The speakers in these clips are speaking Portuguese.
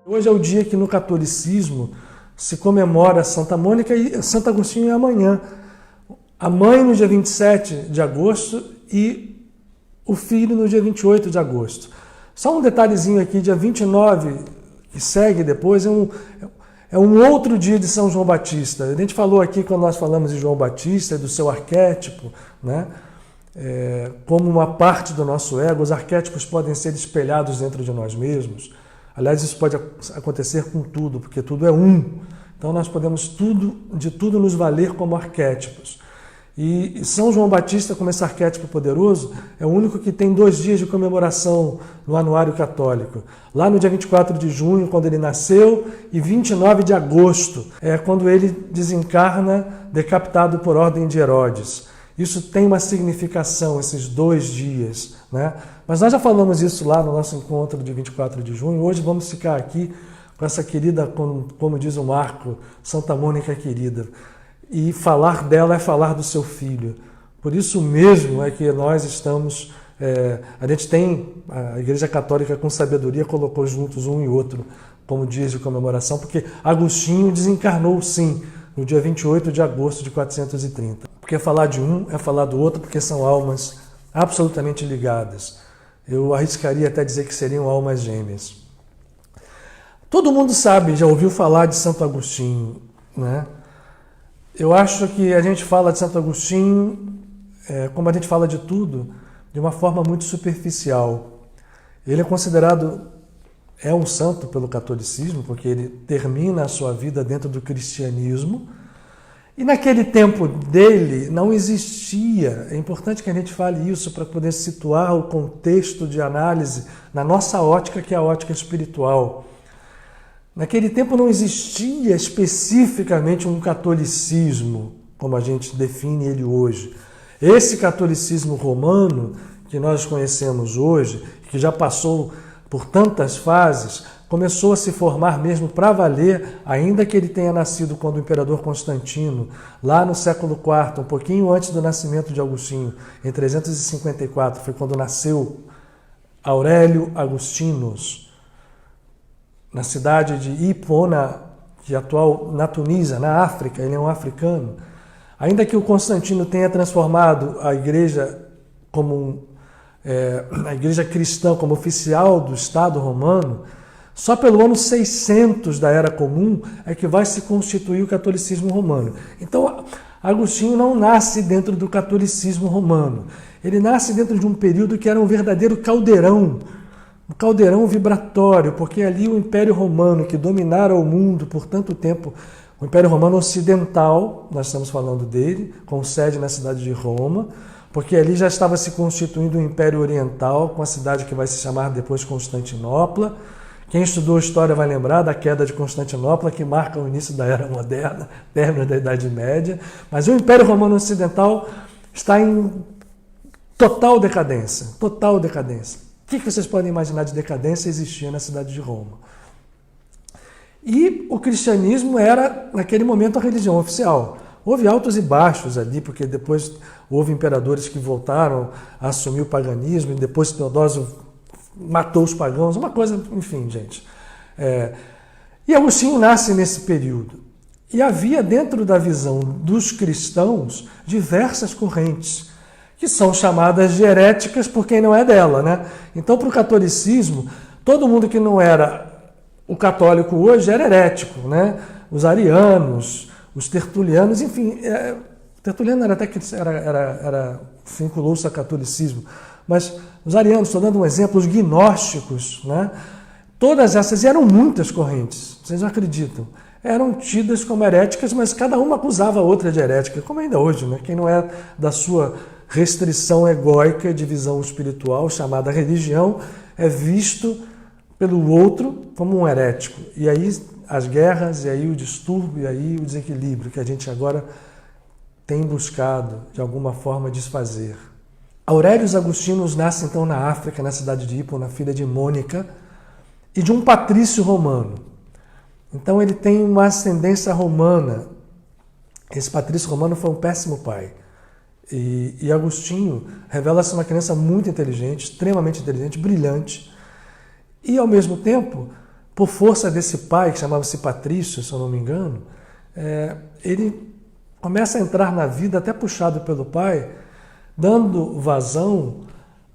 Hoje é o dia que no catolicismo se comemora Santa Mônica e Santo Agostinho é amanhã. A mãe no dia 27 de agosto e o filho no dia 28 de agosto. Só um detalhezinho aqui, dia 29, que segue depois, é um outro dia de São João Batista. A gente falou aqui, quando nós falamos de João Batista, do seu arquétipo, né? Como uma parte do nosso ego, os arquétipos podem ser espelhados dentro de nós mesmos. Aliás, isso pode acontecer com tudo, porque tudo é um. Então nós podemos de tudo nos valer como arquétipos. E São João Batista, como esse arquétipo poderoso, é o único que tem 2 dias de comemoração no Anuário Católico. Lá no dia 24 de junho, quando ele nasceu, e 29 de agosto, é quando ele desencarna, decapitado por ordem de Herodes. Isso tem uma significação, esses 2 dias, né? Mas nós já falamos isso lá no nosso encontro de 24 de junho. Hoje vamos ficar aqui com essa querida, como diz o Marco, Santa Mônica querida. E falar dela é falar do seu filho. Por isso mesmo é que nós estamos... a gente tem, a Igreja Católica com sabedoria colocou juntos um e outro como dias de comemoração, porque Agostinho desencarnou sim, no dia 28 de agosto de 430. Porque falar de um é falar do outro, porque são almas absolutamente ligadas. Eu arriscaria até dizer que seriam almas gêmeas. Todo mundo sabe, já ouviu falar de Santo Agostinho, né? Eu acho que a gente fala de Santo Agostinho, como a gente fala de tudo, de uma forma muito superficial. Ele é considerado, um santo pelo catolicismo, porque ele termina a sua vida dentro do cristianismo. E naquele tempo dele não existia, é importante que a gente fale isso para poder situar o contexto de análise na nossa ótica, que é a ótica espiritual. Naquele tempo não existia especificamente um catolicismo, como a gente define ele hoje. Esse catolicismo romano, que nós conhecemos hoje, que já passou por tantas fases, começou a se formar mesmo para valer, ainda que ele tenha nascido quando o imperador Constantino, lá no século IV, um pouquinho antes do nascimento de Agostinho, em 354, foi quando nasceu Aurélio Agostinus, na cidade de Hipona, que é atual na Tunísia, na África, ele é um africano. Ainda que o Constantino tenha transformado a igreja a igreja cristã como oficial do Estado romano, só pelo ano 600 da Era Comum é que vai se constituir o catolicismo romano. Então, Agostinho não nasce dentro do catolicismo romano. Ele nasce dentro de um período que era um verdadeiro caldeirão, um caldeirão vibratório, porque ali o Império Romano, que dominara o mundo por tanto tempo, o Império Romano Ocidental, nós estamos falando dele, com sede na cidade de Roma, porque ali já estava se constituindo o Império Oriental, com a cidade que vai se chamar depois Constantinopla. Quem estudou história vai lembrar da queda de Constantinopla, que marca o início da Era Moderna, término da Idade Média. Mas o Império Romano Ocidental está em total decadência, total decadência. O que vocês podem imaginar de decadência existia na cidade de Roma? E o cristianismo era, naquele momento, a religião oficial. Houve altos e baixos ali, porque depois houve imperadores que voltaram a assumir o paganismo, e depois Teodósio matou os pagãos, uma coisa, enfim, gente. E Agostinho nasce nesse período. E havia dentro da visão dos cristãos diversas correntes, que são chamadas de heréticas por quem não é dela, né? Então, para o catolicismo, todo mundo que não era o católico hoje era herético, né? Os arianos, os tertulianos, enfim, tertuliano era até que vinculou-se ao catolicismo, mas os arianos, estou dando um exemplo, os gnósticos, né? Todas essas, e eram muitas correntes, vocês não acreditam, eram tidas como heréticas, mas cada uma acusava a outra de herética, como ainda hoje, né? Quem não é da sua restrição egóica de visão espiritual, chamada religião, é visto pelo outro como um herético. E aí as guerras, e aí o distúrbio, e aí o desequilíbrio que a gente agora tem buscado, de alguma forma, desfazer. Aurélio Agostinus nasce então na África, na cidade de Hipona, filha de Mônica, e de um patrício romano. Então ele tem uma ascendência romana. Esse patrício romano foi um péssimo pai. E Agostinho revela-se uma criança muito inteligente, extremamente inteligente, brilhante, e ao mesmo tempo por força desse pai, que chamava-se Patrício, se eu não me engano, ele começa a entrar na vida, até puxado pelo pai, dando vazão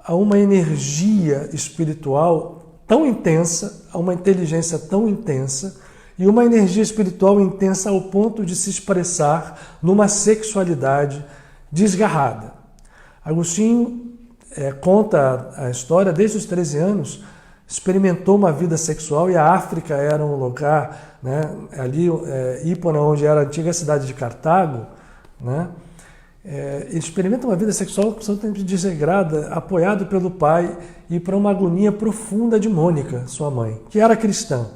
a uma energia espiritual tão intensa, a uma inteligência tão intensa, e uma energia espiritual intensa ao ponto de se expressar numa sexualidade desgarrada. Agostinho conta a história, desde os 13 anos, experimentou uma vida sexual, e a África era um lugar, né, ali, Hipona, onde era a antiga cidade de Cartago, né, ele experimenta uma vida sexual absolutamente desregrada, apoiado pelo pai, e para uma agonia profunda de Mônica, sua mãe, que era cristã.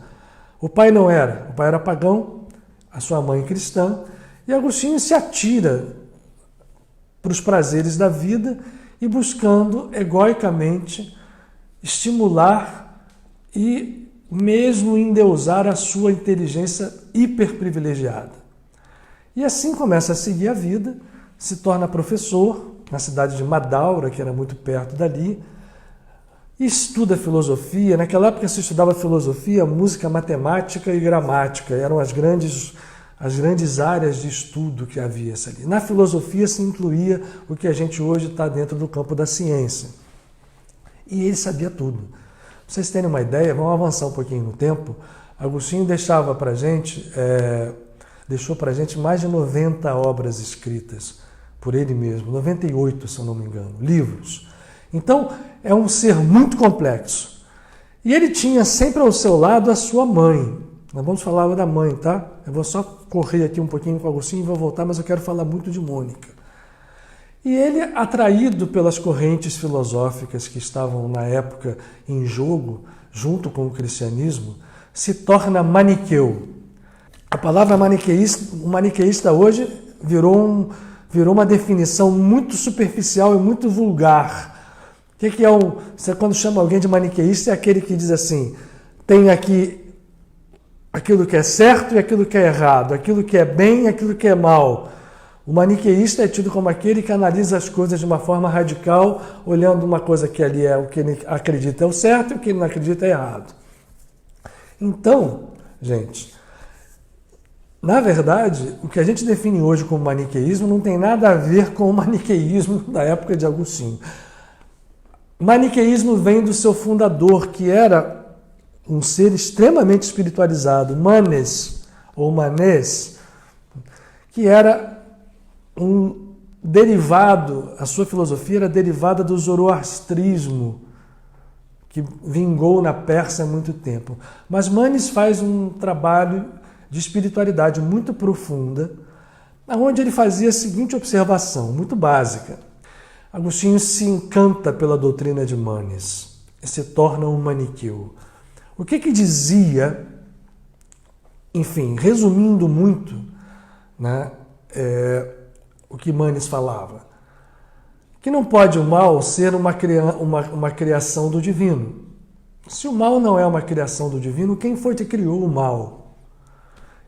O pai não era, o pai era pagão, a sua mãe cristã, e Agostinho se atira para os prazeres da vida e buscando egoicamente estimular e mesmo endeusar a sua inteligência hiperprivilegiada. E assim começa a seguir a vida, se torna professor na cidade de Madaura, que era muito perto dali, e estuda filosofia. Naquela época se estudava filosofia, música, matemática e gramática. Eram as grandes áreas de estudo que havia ali. Na filosofia se incluía o que a gente hoje está dentro do campo da ciência. E ele sabia tudo. Pra vocês terem uma ideia, vamos avançar um pouquinho no tempo. Agostinho deixou para a gente mais de 90 obras escritas por ele mesmo, 98, se eu não me engano, livros. Então, é um ser muito complexo. E ele tinha sempre ao seu lado a sua mãe. Nós vamos falar da mãe, tá? Eu vou só correr aqui um pouquinho com o Agostinho e vou voltar, mas eu quero falar muito de Mônica. E ele, atraído pelas correntes filosóficas que estavam na época em jogo, junto com o cristianismo, se torna maniqueu. A palavra maniqueísta hoje virou uma definição muito superficial e muito vulgar. O que é você quando chama alguém de maniqueísta, é aquele que diz assim, tem aqui aquilo que é certo e aquilo que é errado, aquilo que é bem e aquilo que é mal. O maniqueísta é tido como aquele que analisa as coisas de uma forma radical, olhando uma coisa que ali é o que ele acredita é o certo e o que ele não acredita é errado. Então, gente, na verdade, o que a gente define hoje como maniqueísmo não tem nada a ver com o maniqueísmo da época de Agostinho. Maniqueísmo vem do seu fundador, que era um ser extremamente espiritualizado, Manes, ou Manés, que era um derivado, a sua filosofia era derivada do zoroastrismo, que vingou na Pérsia há muito tempo. Mas Manes faz um trabalho de espiritualidade muito profunda, onde ele fazia a seguinte observação, muito básica. Agostinho se encanta pela doutrina de Manes e se torna um maniqueu. O que dizia, enfim, resumindo muito, né, o que Manes falava? Que não pode o mal ser uma criação do divino. Se o mal não é uma criação do divino, quem foi que criou o mal?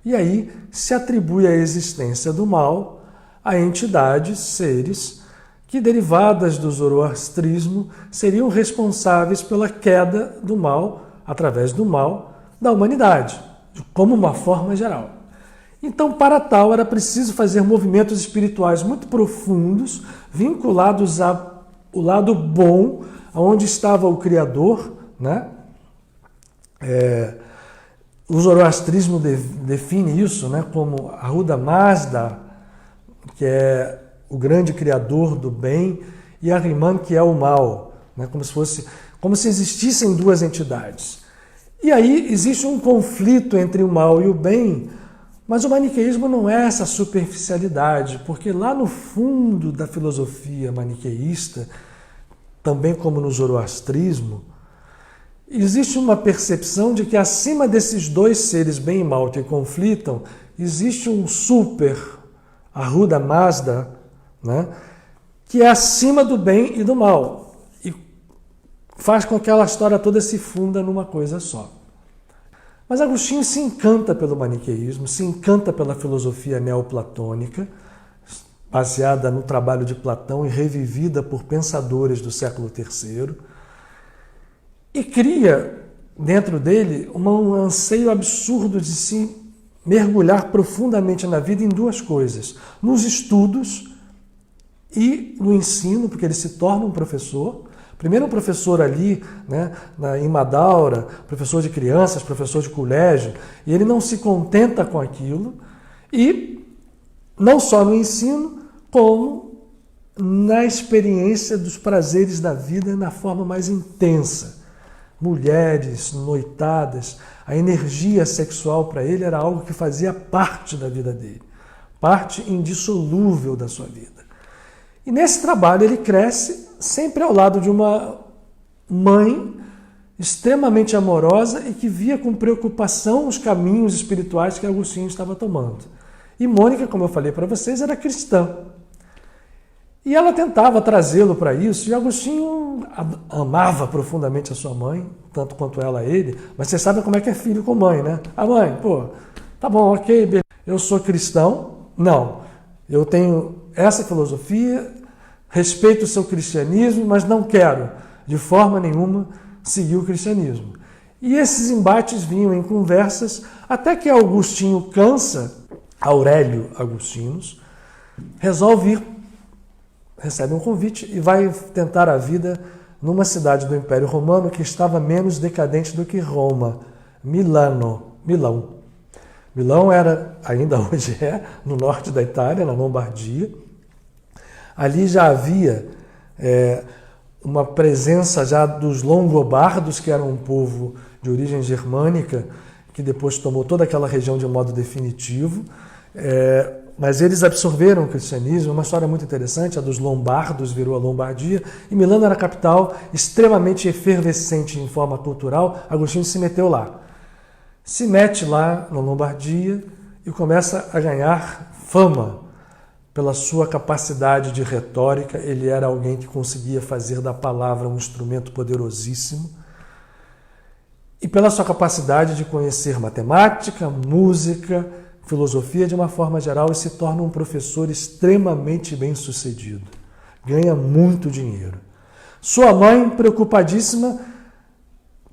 E aí se atribui a existência do mal a entidades, seres, que derivadas do zoroastrismo seriam responsáveis pela queda do mal, através do mal, da humanidade, como uma forma geral. Então, para tal, era preciso fazer movimentos espirituais muito profundos, vinculados ao lado bom, onde estava o Criador, né? O zoroastrismo define isso, né, como Ahuda Mazda, que é o grande criador do bem, e Ahriman, que é o mal, né, como se existissem duas entidades. E aí existe um conflito entre o mal e o bem, mas o maniqueísmo não é essa superficialidade, porque lá no fundo da filosofia maniqueísta, também como no zoroastrismo, existe uma percepção de que acima desses dois seres bem e mal que conflitam, existe um super, Ahuda Mazda, né, que é acima do bem e do mal, e faz com que aquela história toda se funda numa coisa só. Mas Agostinho se encanta pelo maniqueísmo, se encanta pela filosofia neoplatônica, baseada no trabalho de Platão e revivida por pensadores do século III, e cria dentro dele um anseio absurdo de se mergulhar profundamente na vida em duas coisas: nos estudos e no ensino, porque ele se torna um professor. Primeiro um professor ali, né, em Madaura, professor de crianças, professor de colégio, e ele não se contenta com aquilo, e não só no ensino, como na experiência dos prazeres da vida na forma mais intensa. Mulheres, noitadas, a energia sexual para ele era algo que fazia parte da vida dele, parte indissolúvel da sua vida. E nesse trabalho ele cresce sempre ao lado de uma mãe extremamente amorosa e que via com preocupação os caminhos espirituais que Agostinho estava tomando. E Mônica, como eu falei para vocês, era cristã. E ela tentava trazê-lo para isso, e Agostinho amava profundamente a sua mãe, tanto quanto ela a ele, mas vocês sabem como é que é filho com mãe, né? A mãe, tá bom, ok, beleza. Eu sou cristão? Não. Eu tenho essa filosofia, respeito o seu cristianismo, mas não quero, de forma nenhuma, seguir o cristianismo. E esses embates vinham em conversas, até que Agostinho cansa, Aurélio Agostinus, resolve ir, recebe um convite e vai tentar a vida numa cidade do Império Romano que estava menos decadente do que Roma, Milão. Milão era, ainda hoje no norte da Itália, na Lombardia. Ali já havia uma presença já dos longobardos, que eram um povo de origem germânica, que depois tomou toda aquela região de modo definitivo. Mas eles absorveram o cristianismo, uma história muito interessante, a dos lombardos virou a Lombardia, e Milano era a capital, extremamente efervescente em forma cultural. Agostinho se meteu lá. Se mete lá na Lombardia e começa a ganhar fama pela sua capacidade de retórica. Ele era alguém que conseguia fazer da palavra um instrumento poderosíssimo. E pela sua capacidade de conhecer matemática, música, filosofia de uma forma geral, e se torna um professor extremamente bem-sucedido. Ganha muito dinheiro. Sua mãe, preocupadíssima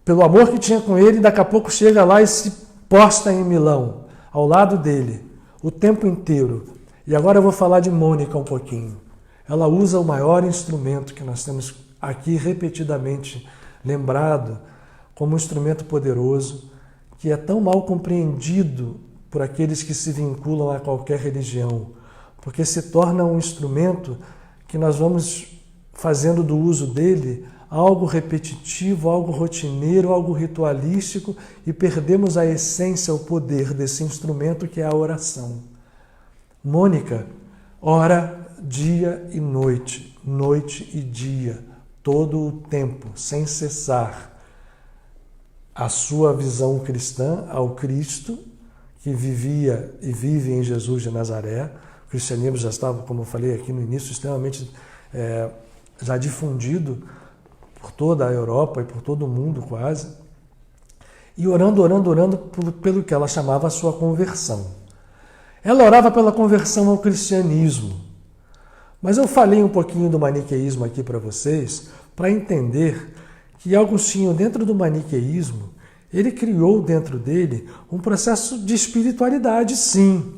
pelo amor que tinha com ele, daqui a pouco chega lá e se posta em Milão, ao lado dele, o tempo inteiro. E agora eu vou falar de Mônica um pouquinho. Ela usa o maior instrumento que nós temos aqui repetidamente lembrado como um instrumento poderoso, que é tão mal compreendido por aqueles que se vinculam a qualquer religião, porque se torna um instrumento que nós vamos fazendo do uso dele algo repetitivo, algo rotineiro, algo ritualístico, e perdemos a essência, o poder desse instrumento que é a oração. Mônica ora dia e noite, noite e dia, todo o tempo, sem cessar. A sua visão cristã ao Cristo, que vivia e vive em Jesus de Nazaré. O cristianismo já estava, como eu falei aqui no início, extremamente já difundido por toda a Europa e por todo o mundo quase. E orando pelo que ela chamava a sua conversão. Ela orava pela conversão ao cristianismo. Mas eu falei um pouquinho do maniqueísmo aqui para vocês, para entender que Agostinho, dentro do maniqueísmo, ele criou dentro dele um processo de espiritualidade, sim.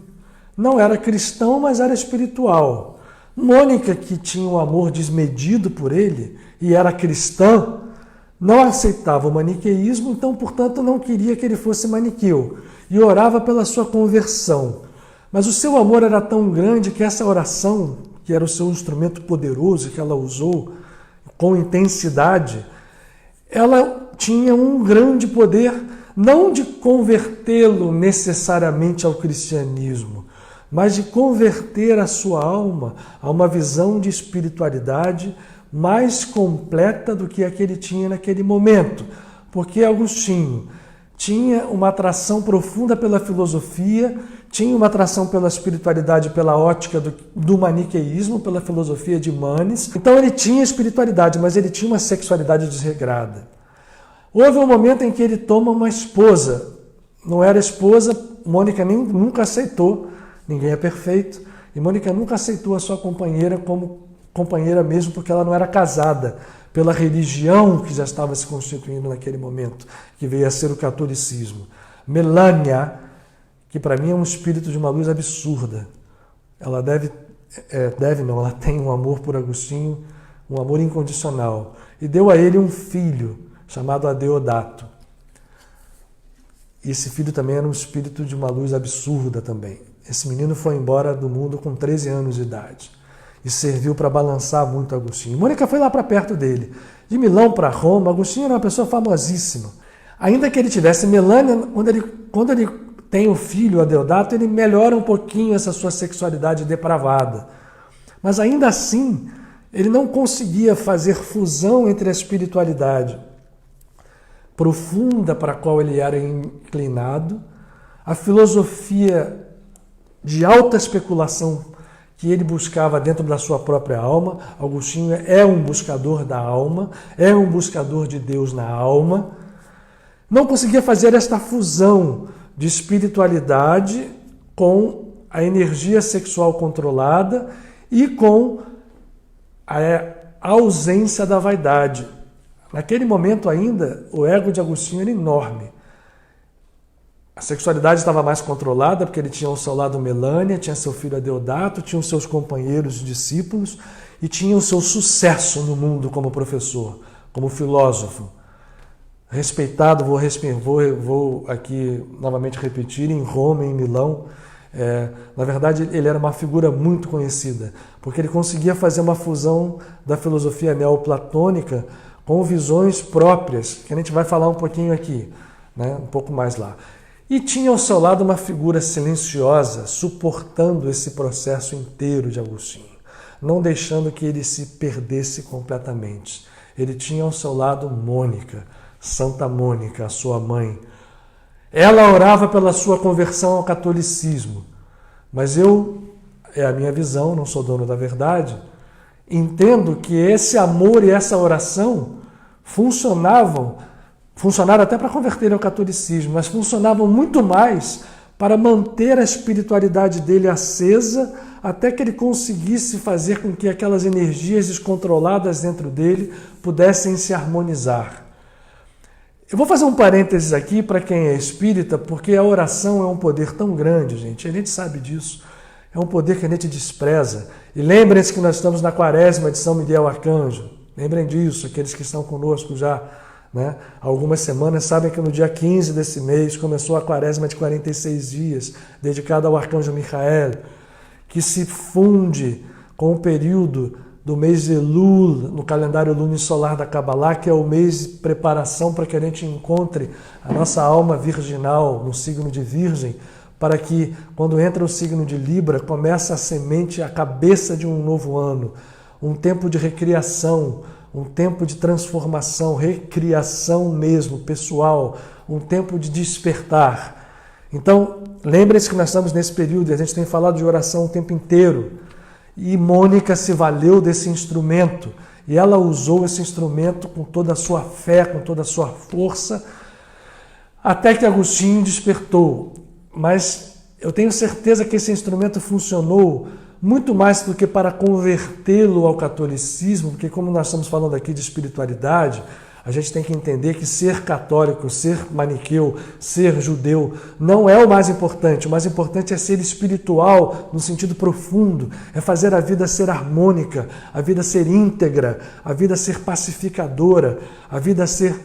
Não era cristão, mas era espiritual. Mônica, que tinha um amor desmedido por ele e era cristã, não aceitava o maniqueísmo, então, portanto, não queria que ele fosse maniqueu e orava pela sua conversão. Mas o seu amor era tão grande que essa oração, que era o seu instrumento poderoso que ela usou com intensidade, ela tinha um grande poder, não de convertê-lo necessariamente ao cristianismo, mas de converter a sua alma a uma visão de espiritualidade mais completa do que a que ele tinha naquele momento. Porque Agostinho tinha uma atração profunda pela filosofia, tinha uma atração pela espiritualidade, pela ótica do maniqueísmo, pela filosofia de Manes. Então ele tinha espiritualidade, mas ele tinha uma sexualidade desregrada. Houve um momento em que ele toma uma esposa. Não era esposa, Mônica nunca aceitou, ninguém é perfeito, e Mônica nunca aceitou a sua companheira como companheira mesmo, porque ela não era casada. pela religião que já estava se constituindo naquele momento, que veio a ser o catolicismo. Melânia, que para mim é um espírito de uma luz absurda. Ela ela tem um amor por Agostinho, um amor incondicional. E deu a ele um filho, chamado Adeodato. E esse filho também era um espírito de uma luz absurda também. Esse menino foi embora do mundo com 13 anos de idade e serviu para balançar muito Agostinho. Mônica foi lá para perto dele. De Milão para Roma, Agostinho era uma pessoa famosíssima. Ainda que ele tivesse Melânia, quando ele tem o filho, Adeodato, ele melhora um pouquinho essa sua sexualidade depravada. Mas ainda assim, ele não conseguia fazer fusão entre a espiritualidade profunda para a qual ele era inclinado, a filosofia de alta especulação que ele buscava dentro da sua própria alma. Agostinho é um buscador da alma, é um buscador de Deus na alma. Não conseguia fazer esta fusão de espiritualidade com a energia sexual controlada e com a ausência da vaidade. Naquele momento ainda, o ego de Agostinho era enorme. A sexualidade estava mais controlada, porque ele tinha ao seu lado Melânia, tinha seu filho Adeodato, tinha os seus companheiros discípulos e tinha o seu sucesso no mundo como professor, como filósofo. Respeitado, vou aqui novamente repetir, em Roma, em Milão. Na verdade, ele era uma figura muito conhecida, porque ele conseguia fazer uma fusão da filosofia neoplatônica com visões próprias, que a gente vai falar um pouquinho aqui, né? Um pouco mais lá. E tinha ao seu lado uma figura silenciosa, suportando esse processo inteiro de Agostinho, não deixando que ele se perdesse completamente. Ele tinha ao seu lado Mônica, Santa Mônica, a sua mãe. Ela orava pela sua conversão ao catolicismo, mas é a minha visão, não sou dono da verdade, entendo que esse amor e essa oração funcionaram até para converter ao catolicismo, mas funcionavam muito mais para manter a espiritualidade dele acesa até que ele conseguisse fazer com que aquelas energias descontroladas dentro dele pudessem se harmonizar. Eu vou fazer um parênteses aqui para quem é espírita, porque a oração é um poder tão grande, gente, a gente sabe disso. É um poder que a gente despreza. E lembrem-se que nós estamos na quaresma de São Miguel Arcanjo. Lembrem disso, aqueles que estão conosco já, né, há algumas semanas, sabem que no dia 15 desse mês começou a quaresma de 46 dias, dedicada ao Arcanjo Micael, que se funde com o período do mês de Elul, no calendário lunisolar da Kabbalah, que é o mês de preparação para que a gente encontre a nossa alma virginal no signo de Virgem, para que, quando entra o signo de Libra, comece a semente, a cabeça de um novo ano, um tempo de recriação, um tempo de transformação, recriação mesmo, pessoal, um tempo de despertar. Então, lembrem-se que nós estamos nesse período, e a gente tem falado de oração o tempo inteiro, e Mônica se valeu desse instrumento, e ela usou esse instrumento com toda a sua fé, com toda a sua força, até que Agostinho despertou. Mas eu tenho certeza que esse instrumento funcionou muito mais do que para convertê-lo ao catolicismo, porque como nós estamos falando aqui de espiritualidade, a gente tem que entender que ser católico, ser maniqueu, ser judeu não é o mais importante. O mais importante é ser espiritual no sentido profundo, é fazer a vida ser harmônica, a vida ser íntegra, a vida ser pacificadora, a vida ser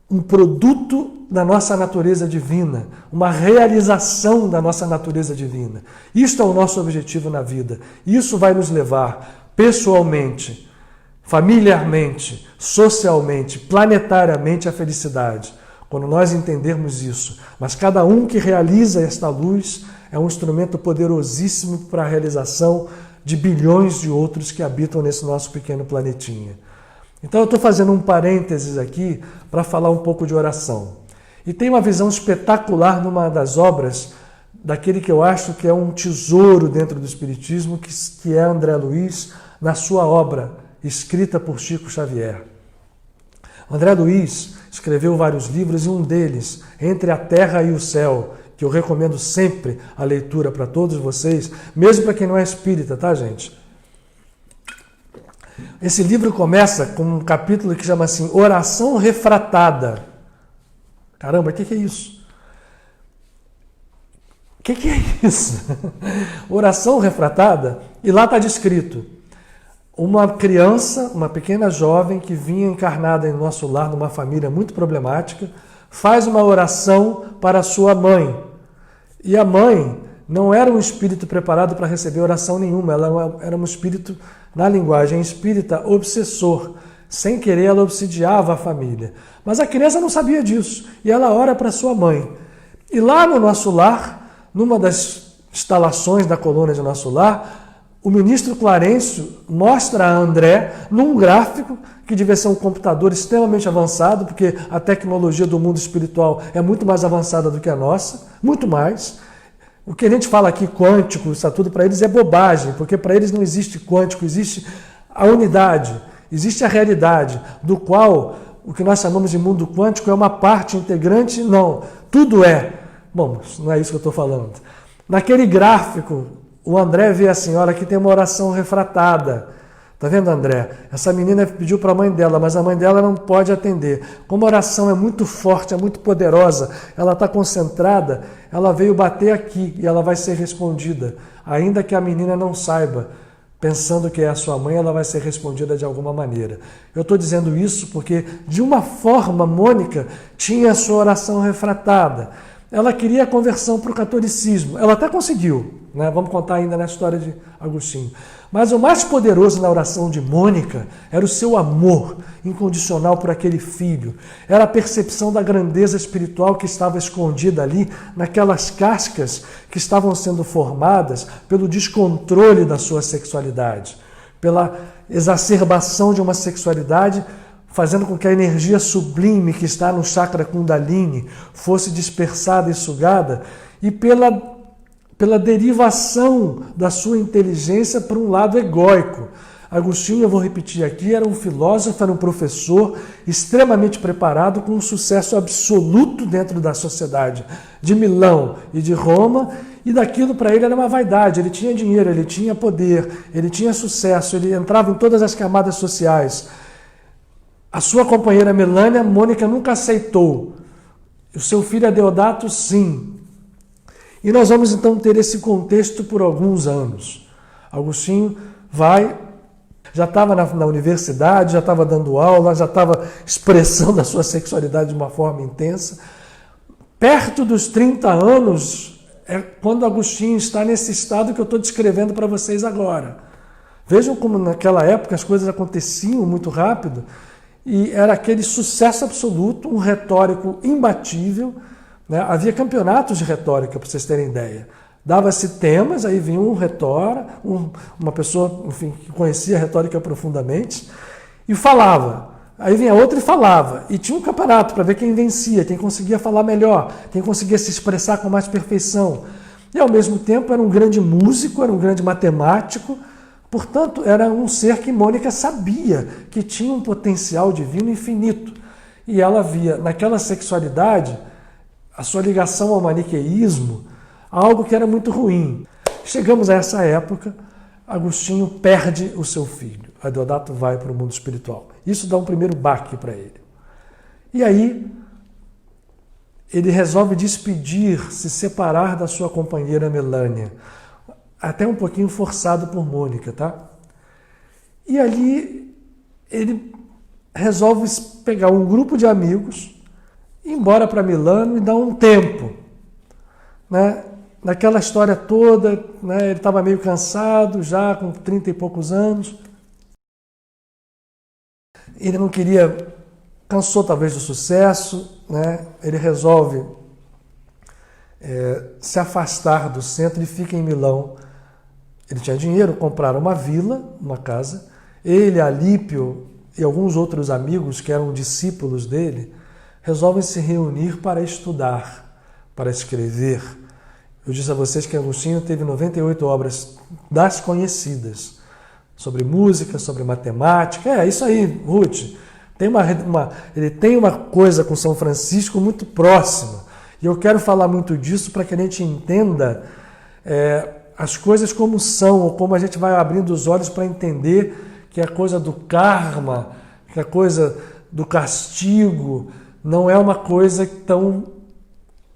um produto da nossa natureza divina, uma realização da nossa natureza divina. Isto é o nosso objetivo na vida. Isso vai nos levar pessoalmente, familiarmente, socialmente, planetariamente à felicidade, quando nós entendermos isso. Mas cada um que realiza esta luz é um instrumento poderosíssimo para a realização de bilhões de outros que habitam nesse nosso pequeno planetinha. Então eu estou fazendo um parênteses aqui para falar um pouco de oração. E tem uma visão espetacular numa das obras daquele que eu acho que é um tesouro dentro do Espiritismo, que é André Luiz, na sua obra, escrita por Chico Xavier. André Luiz escreveu vários livros e um deles, Entre a Terra e o Céu, que eu recomendo sempre a leitura para todos vocês, mesmo para quem não é espírita, tá, gente? Esse livro começa com um capítulo que chama assim, Oração Refratada. Caramba, o que é isso? O que é isso? Oração refratada? E lá está descrito, uma criança, uma pequena jovem que vinha encarnada em nosso lar, numa família muito problemática, faz uma oração para sua mãe. E a mãe não era um espírito preparado para receber oração nenhuma, ela era um espírito, na linguagem espírita, obsessor. Sem querer, ela obsidiava a família. Mas a criança não sabia disso, e ela ora para sua mãe. E lá no nosso lar, numa das instalações da colônia de nosso lar, o ministro Clarencio mostra a André, num gráfico, que devia ser um computador extremamente avançado, porque a tecnologia do mundo espiritual é muito mais avançada do que a nossa, muito mais. O que a gente fala aqui, quântico, isso tudo para eles é bobagem, porque para eles não existe quântico, existe a unidade, existe a realidade, do qual o que nós chamamos de mundo quântico é uma parte integrante, não, tudo é. Bom, não é isso que eu estou falando. Naquele gráfico, o André vê a senhora que tem uma oração refratada. Tá vendo, André? Essa menina pediu para a mãe dela, mas a mãe dela não pode atender. Como a oração é muito forte, é muito poderosa, ela está concentrada, ela veio bater aqui e ela vai ser respondida. Ainda que a menina não saiba, pensando que é a sua mãe, ela vai ser respondida de alguma maneira. Eu estou dizendo isso porque, de uma forma, Mônica tinha a sua oração refratada. Ela queria a conversão para o catolicismo. Ela até conseguiu, né? Vamos contar ainda na história de Agostinho. Mas o mais poderoso na oração de Mônica era o seu amor incondicional por aquele filho. Era a percepção da grandeza espiritual que estava escondida ali, naquelas cascas que estavam sendo formadas pelo descontrole da sua sexualidade, pela exacerbação de uma sexualidade fazendo com que a energia sublime que está no chakra Kundalini fosse dispersada e sugada, e pela derivação da sua inteligência para um lado egóico. Agostinho, eu vou repetir aqui, era um filósofo, era um professor extremamente preparado, com um sucesso absoluto dentro da sociedade de Milão e de Roma, e daquilo para ele era uma vaidade. Ele tinha dinheiro, ele tinha poder, ele tinha sucesso, ele entrava em todas as camadas sociais. A sua companheira Melânia, Mônica nunca aceitou. O seu filho Adeodato, sim. E nós vamos então ter esse contexto por alguns anos. Agostinho já estava na universidade, já estava dando aula, já estava expressando a sua sexualidade de uma forma intensa. Perto dos 30 anos é quando Agostinho está nesse estado que eu estou descrevendo para vocês agora. Vejam como naquela época as coisas aconteciam muito rápido. E era aquele sucesso absoluto, um retórico imbatível, né? Havia campeonatos de retórica, para vocês terem ideia. Dava-se temas, aí vinha um retora, uma pessoa, enfim, que conhecia a retórica profundamente, e falava. Aí vinha outro e falava. E tinha um campeonato para ver quem vencia, quem conseguia falar melhor, quem conseguia se expressar com mais perfeição. E, ao mesmo tempo, era um grande músico, era um grande matemático. Portanto, era um ser que Mônica sabia que tinha um potencial divino infinito. E ela via naquela sexualidade a sua ligação ao maniqueísmo, algo que era muito ruim. Chegamos a essa época, Agostinho perde o seu filho. Adeodato vai para o mundo espiritual. Isso dá um primeiro baque para ele. E aí, ele resolve despedir, se separar da sua companheira Melânia. Até um pouquinho forçado por Mônica, tá? E ali ele resolve pegar um grupo de amigos, ir embora para Milano e dar um tempo, né? Naquela história toda, né? Ele estava meio cansado, já com 30 e poucos anos. Ele não queria, cansou talvez do sucesso, né? Ele resolve se afastar do centro e fica em Milão. Ele tinha dinheiro, compraram uma vila, uma casa. Ele, Alípio e alguns outros amigos que eram discípulos dele resolvem se reunir para estudar, para escrever. Eu disse a vocês que Agostinho teve 98 obras das conhecidas, sobre música, sobre matemática. É isso aí, Ruth. Ele tem uma coisa com São Francisco muito próxima. E eu quero falar muito disso para que a gente entenda as coisas como são, ou como a gente vai abrindo os olhos para entender que a coisa do karma, que a coisa do castigo, não é uma coisa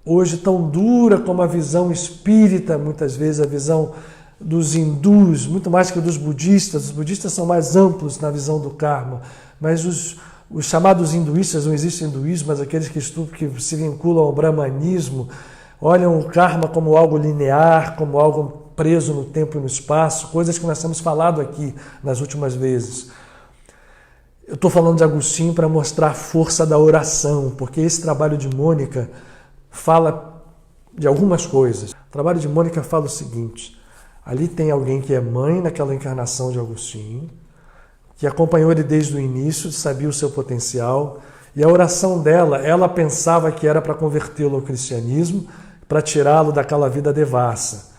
hoje tão dura como a visão espírita, muitas vezes a visão dos hindus, muito mais que dos budistas. Os budistas são mais amplos na visão do karma, mas os chamados hinduístas, não existe hinduísmo, mas aqueles que se vinculam ao brahmanismo, olham o karma como algo linear, como algo preso no tempo e no espaço, coisas que nós temos falado aqui nas últimas vezes. Eu estou falando de Agostinho para mostrar a força da oração, porque esse trabalho de Mônica fala de algumas coisas. O trabalho de Mônica fala o seguinte: ali tem alguém que é mãe naquela encarnação de Agostinho, que acompanhou ele desde o início, sabia o seu potencial, e a oração dela, ela pensava que era para convertê-lo ao cristianismo, para tirá-lo daquela vida devassa.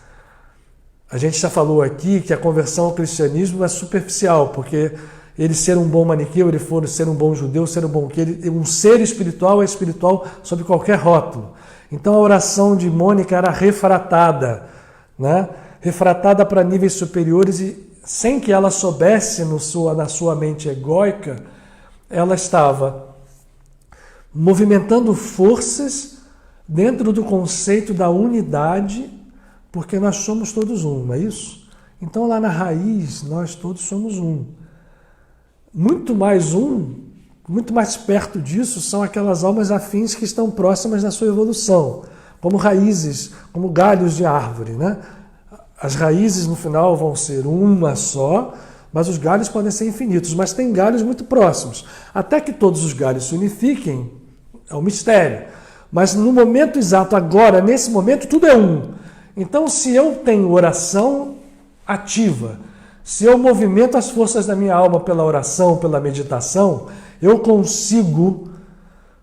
A gente já falou aqui que a conversão ao cristianismo é superficial, porque ele ser um bom maniqueu, ele for ser um bom judeu, ser um bom um ser espiritual é espiritual sob qualquer rótulo. Então a oração de Mônica era refratada, né? Refratada para níveis superiores, e sem que ela soubesse na sua mente egóica, ela estava movimentando forças dentro do conceito da unidade, porque nós somos todos um, não é isso? Então lá na raiz nós todos somos um. Muito mais perto disso são aquelas almas afins que estão próximas da sua evolução, como raízes, como galhos de árvore, né? As raízes no final vão ser uma só, mas os galhos podem ser infinitos, mas tem galhos muito próximos. Até que todos os galhos se unifiquem, é um mistério. Mas no momento exato, agora, nesse momento, tudo é um. Então, se eu tenho oração ativa, se eu movimento as forças da minha alma pela oração, pela meditação, eu consigo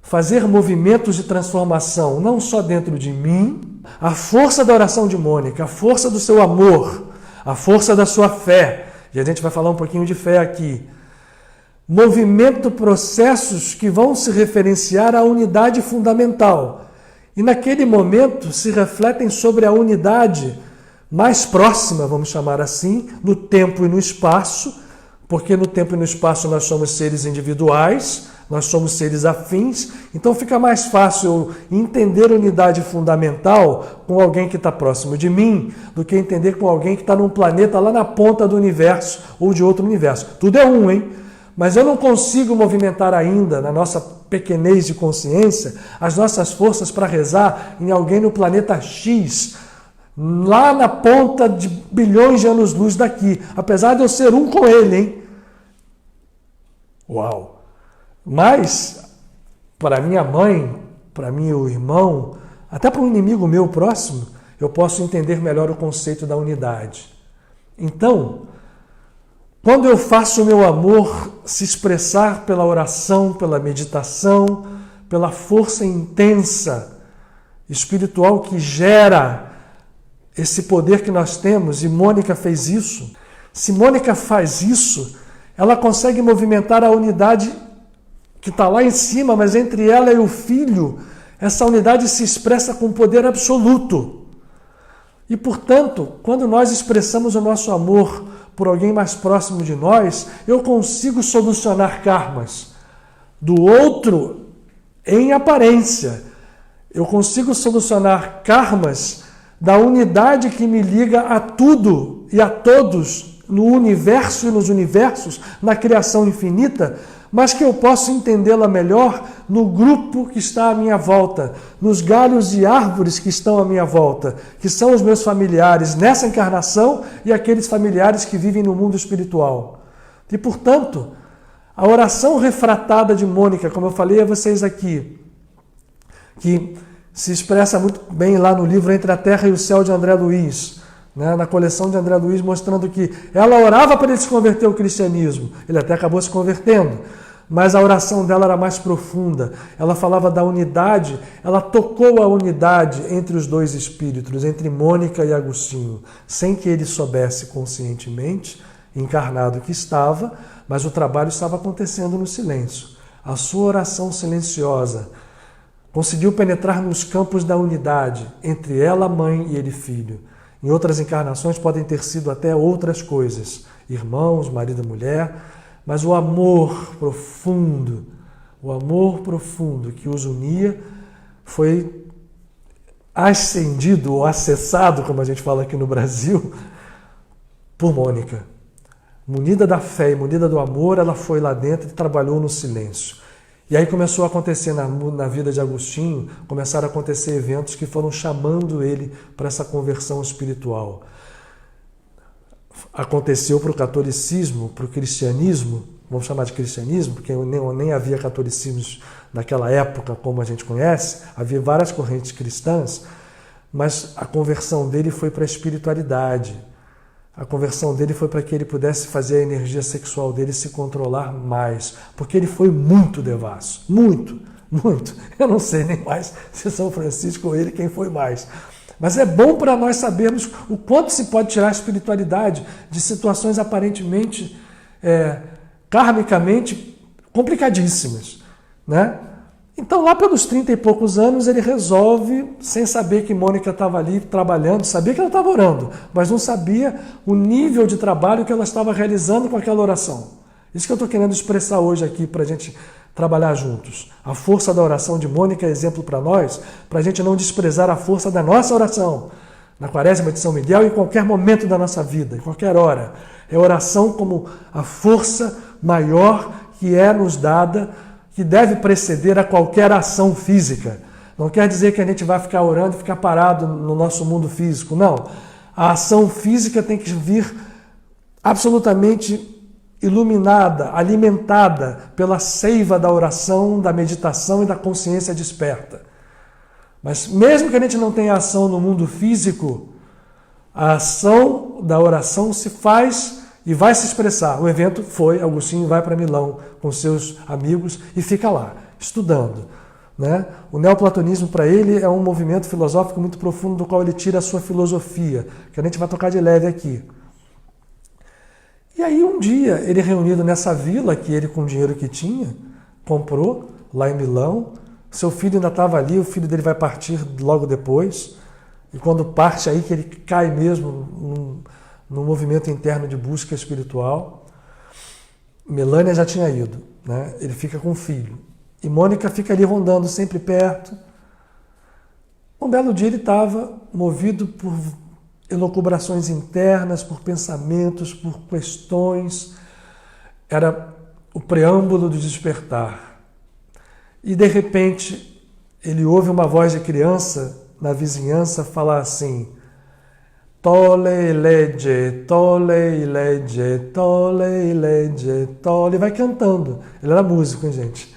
fazer movimentos de transformação, não só dentro de mim. A força da oração de Mônica, a força do seu amor, a força da sua fé, e a gente vai falar um pouquinho de fé aqui, movimento processos que vão se referenciar à unidade fundamental. E naquele momento se refletem sobre a unidade mais próxima, vamos chamar assim, no tempo e no espaço, porque no tempo e no espaço nós somos seres individuais, nós somos seres afins, então fica mais fácil entender a unidade fundamental com alguém que está próximo de mim do que entender com alguém que está num planeta lá na ponta do universo ou de outro universo. Tudo é um, hein? Mas eu não consigo movimentar ainda, na nossa pequenez de consciência, as nossas forças para rezar em alguém no planeta X, lá na ponta de bilhões de anos-luz daqui, apesar de eu ser um com ele, hein? Uau! Mas, para minha mãe, para meu irmão, até para um inimigo meu próximo, eu posso entender melhor o conceito da unidade. Então, quando eu faço o meu amor se expressar pela oração, pela meditação, pela força intensa espiritual que gera esse poder que nós temos, e Mônica fez isso, se Mônica faz isso, ela consegue movimentar a unidade que está lá em cima, mas entre ela e o filho, essa unidade se expressa com poder absoluto. E, portanto, quando nós expressamos o nosso amor por alguém mais próximo de nós, eu consigo solucionar karmas do outro em aparência. Eu consigo solucionar karmas da unidade que me liga a tudo e a todos no universo e nos universos, na criação infinita, mas que eu posso entendê-la melhor no grupo que está à minha volta, nos galhos e árvores que estão à minha volta, que são os meus familiares nessa encarnação e aqueles familiares que vivem no mundo espiritual. E, portanto, a oração refratada de Mônica, como eu falei a vocês aqui, que se expressa muito bem lá no livro Entre a Terra e o Céu de André Luiz, né, na coleção de André Luiz, mostrando que ela orava para ele se converter ao cristianismo. Ele até acabou se convertendo, mas a oração dela era mais profunda. Ela falava da unidade, ela tocou a unidade entre os dois espíritos, entre Mônica e Agostinho, sem que ele soubesse conscientemente, encarnado que estava, mas o trabalho estava acontecendo no silêncio. A sua oração silenciosa conseguiu penetrar nos campos da unidade entre ela, mãe, e ele, filho. Em outras encarnações podem ter sido até outras coisas. irmãos, marido e mulher, mas o amor profundo que os unia foi ascendido ou acessado, como a gente fala aqui no Brasil, por Mônica. Munida da fé e munida do amor, ela foi lá dentro e trabalhou no silêncio. E aí começou a acontecer na vida de Agostinho, começaram a acontecer eventos que foram chamando ele para essa conversão espiritual. Aconteceu para o catolicismo, para o cristianismo, vamos chamar de cristianismo, porque nem havia catolicismo naquela época como a gente conhece, havia várias correntes cristãs, mas a conversão dele foi para a espiritualidade. A conversão dele foi para que ele pudesse fazer a energia sexual dele se controlar mais, porque ele foi muito devasso, muito. Eu não sei nem mais se São Francisco ou ele quem foi mais. Mas é bom para nós sabermos o quanto se pode tirar a espiritualidade de situações aparentemente, karmicamente complicadíssimas, né? Então, lá pelos 30 e poucos anos, ele resolve, sem saber que Mônica estava ali trabalhando, sabia que ela estava orando, mas não sabia o nível de trabalho que ela estava realizando com aquela oração. Isso que eu estou querendo expressar hoje aqui para a gente trabalhar juntos. A força da oração de Mônica é exemplo para nós, para a gente não desprezar a força da nossa oração. Na Quaresma de São Miguel, em qualquer momento da nossa vida, em qualquer hora. É a oração como a força maior que é nos dada, que deve preceder a qualquer ação física. Não quer dizer que a gente vai ficar orando e ficar parado no nosso mundo físico, não. A ação física tem que vir absolutamente iluminada, alimentada pela seiva da oração, da meditação e da consciência desperta. Mas mesmo que a gente não tenha ação no mundo físico, a ação da oração se faz e vai se expressar. O evento foi, Agostinho vai para Milão com seus amigos e fica lá, estudando, né? O neoplatonismo para ele é um movimento filosófico muito profundo do qual ele tira a sua filosofia, que a gente vai tocar de leve aqui. E aí um dia, ele reunido nessa vila que ele com o dinheiro que tinha, comprou lá em Milão, seu filho ainda estava ali, o filho dele vai partir logo depois, e quando parte aí que ele cai mesmo no movimento interno de busca espiritual. Melânia já tinha ido, né? Ele fica com o filho. E Mônica fica ali rondando, sempre perto. Um belo dia ele estava movido por elucubrações internas, por pensamentos, por questões. Era o preâmbulo do despertar. E de repente ele ouve uma voz de criança na vizinhança falar assim: Tolle legge, tolle legge, tolle legge, tolle. Vai cantando. Ele era músico, hein, gente?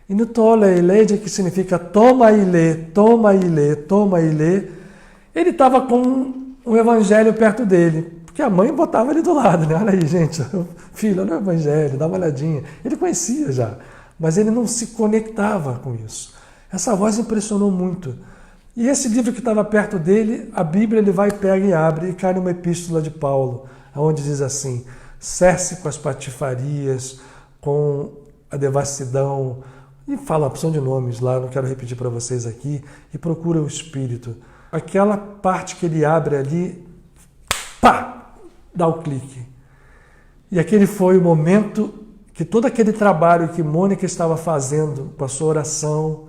E no tolle legge, que significa toma e lê, toma e lê, toma e lê, ele estava com um evangelho perto dele. Porque a mãe botava ele do lado, né? Olha aí, gente, filho, olha o evangelho, dá uma olhadinha. Ele conhecia já, mas ele não se conectava com isso. Essa voz impressionou muito. E esse livro que estava perto dele, a Bíblia, ele vai, pega e abre e cai numa epístola de Paulo, onde diz assim: cesse com as patifarias, com a devassidão, e fala uma opção de nomes lá, não quero repetir para vocês aqui, e procura o Espírito. Aquela parte que ele abre ali, pá, dá o clique. E aquele foi o momento que todo aquele trabalho que Mônica estava fazendo com a sua oração,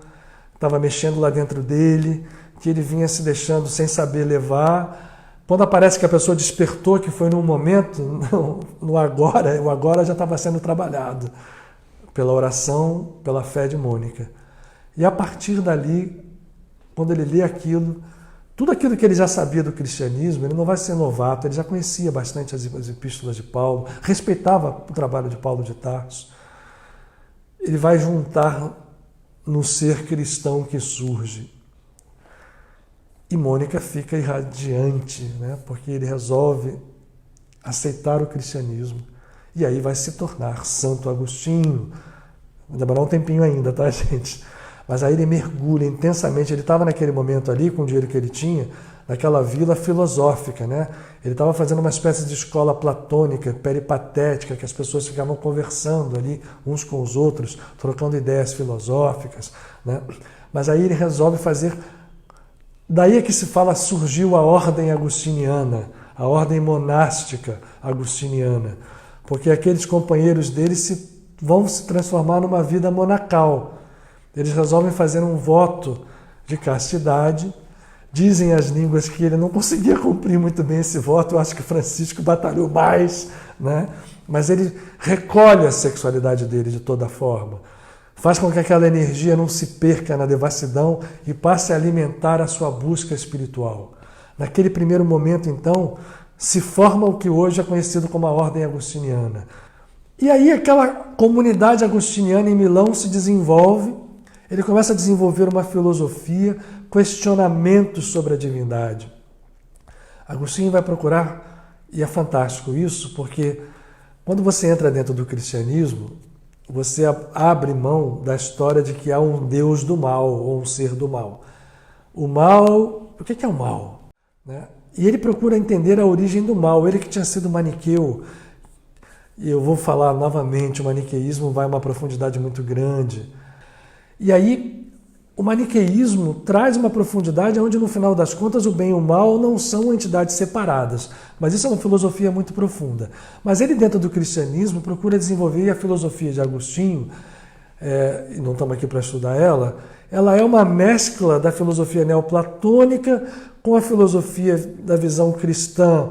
estava mexendo lá dentro dele, que ele vinha se deixando sem saber levar. Quando aparece que a pessoa despertou, que foi num momento, no agora, o agora já estava sendo trabalhado pela oração, pela fé de Mônica. E a partir dali, quando ele lê aquilo, tudo aquilo que ele já sabia do cristianismo, ele não vai ser novato, ele já conhecia bastante as epístolas de Paulo, respeitava o trabalho de Paulo de Tarso. Ele vai juntar no ser cristão que surge. E Mônica fica irradiante, né? Porque ele resolve aceitar o cristianismo. E aí vai se tornar Santo Agostinho. Vai demorar um tempinho ainda, tá, gente? Mas aí ele mergulha intensamente. Ele estava naquele momento ali, com o dinheiro que ele tinha, naquela vila filosófica, né? Ele estava fazendo uma espécie de escola platônica, peripatética, que as pessoas ficavam conversando ali uns com os outros, trocando ideias filosóficas, né? Mas aí ele resolve fazer... Daí é que se fala, surgiu a ordem agostiniana. a ordem monástica agustiniana, porque aqueles companheiros deles vão se transformar numa vida monacal. Eles resolvem fazer um voto de castidade. Dizem as línguas que ele não conseguia cumprir muito bem esse voto. Eu acho que Francisco batalhou mais, né? Mas ele recolhe a sexualidade dele de toda forma. Faz com que aquela energia não se perca na devassidão e passe a alimentar a sua busca espiritual. Naquele primeiro momento, então, se forma o que hoje é conhecido como a Ordem Agustiniana. E aí aquela comunidade agustiniana em Milão se desenvolve, ele começa a desenvolver uma filosofia, questionamentos sobre a divindade. Agostinho vai procurar, e é fantástico isso, porque quando você entra dentro do cristianismo, você abre mão da história de que há um Deus do mal, ou um ser do mal. O mal, o que é o mal? Né? E ele procura entender a origem do mal, ele que tinha sido maniqueu. E eu vou falar novamente, o maniqueísmo vai a uma profundidade muito grande. E aí, o maniqueísmo traz uma profundidade onde, no final das contas, o bem e o mal não são entidades separadas. Mas isso é uma filosofia muito profunda. Mas ele, dentro do cristianismo, procura desenvolver a filosofia de Agostinho, e não estamos aqui para estudar ela é uma mescla da filosofia neoplatônica com a filosofia da visão cristã,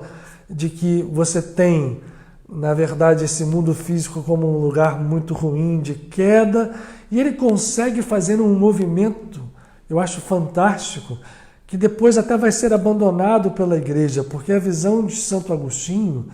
de que você tem, na verdade, esse mundo físico como um lugar muito ruim, de queda, e ele consegue fazer um movimento, eu acho fantástico, que depois até vai ser abandonado pela igreja, porque a visão de Santo Agostinho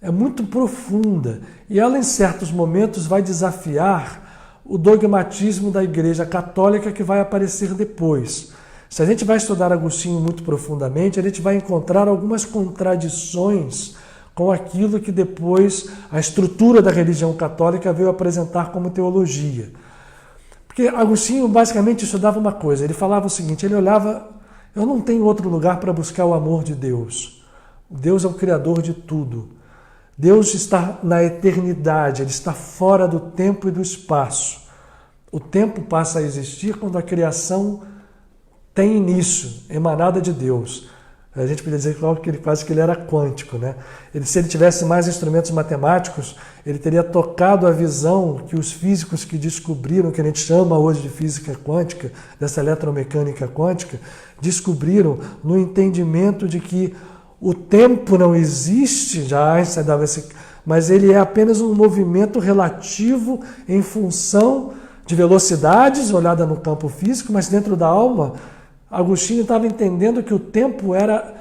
é muito profunda, e ela, em certos momentos, vai desafiar o dogmatismo da Igreja Católica que vai aparecer depois. Se a gente vai estudar Agostinho muito profundamente, a gente vai encontrar algumas contradições com aquilo que depois a estrutura da religião católica veio apresentar como teologia. Porque Agostinho basicamente estudava uma coisa, ele falava o seguinte, ele olhava, eu não tenho outro lugar para buscar o amor de Deus. Deus é o Criador de tudo. Deus está na eternidade, ele está fora do tempo e do espaço. O tempo passa a existir quando a criação tem início, emanada de Deus. A gente podia dizer quase que ele era quântico, né? Se ele tivesse mais instrumentos matemáticos, ele teria tocado a visão que os físicos que descobriram, que a gente chama hoje de física quântica, dessa eletromecânica quântica, descobriram no entendimento de que o tempo não existe, já Einstein dava mas ele é apenas um movimento relativo em função de velocidades, olhada no campo físico, mas dentro da alma, Agostinho estava entendendo que o tempo era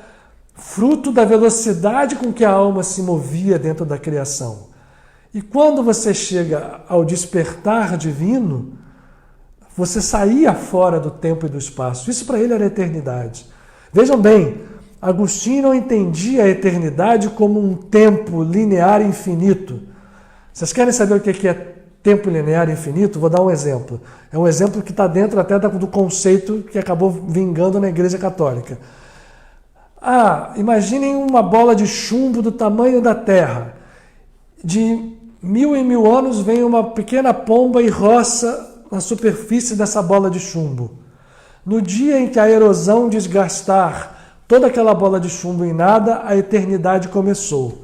fruto da velocidade com que a alma se movia dentro da criação. E quando você chega ao despertar divino, você saía fora do tempo e do espaço. Isso para ele era a eternidade. Vejam bem, Agostinho não entendia a eternidade como um tempo linear infinito. Vocês querem saber o que é tempo linear infinito? Vou dar um exemplo. É um exemplo que está dentro até do conceito que acabou vingando na Igreja Católica. Imaginem uma bola de chumbo do tamanho da Terra. De 1000 em 1000 anos vem uma pequena pomba e roça na superfície dessa bola de chumbo. No dia em que a erosão desgastar toda aquela bola de chumbo em nada, a eternidade começou.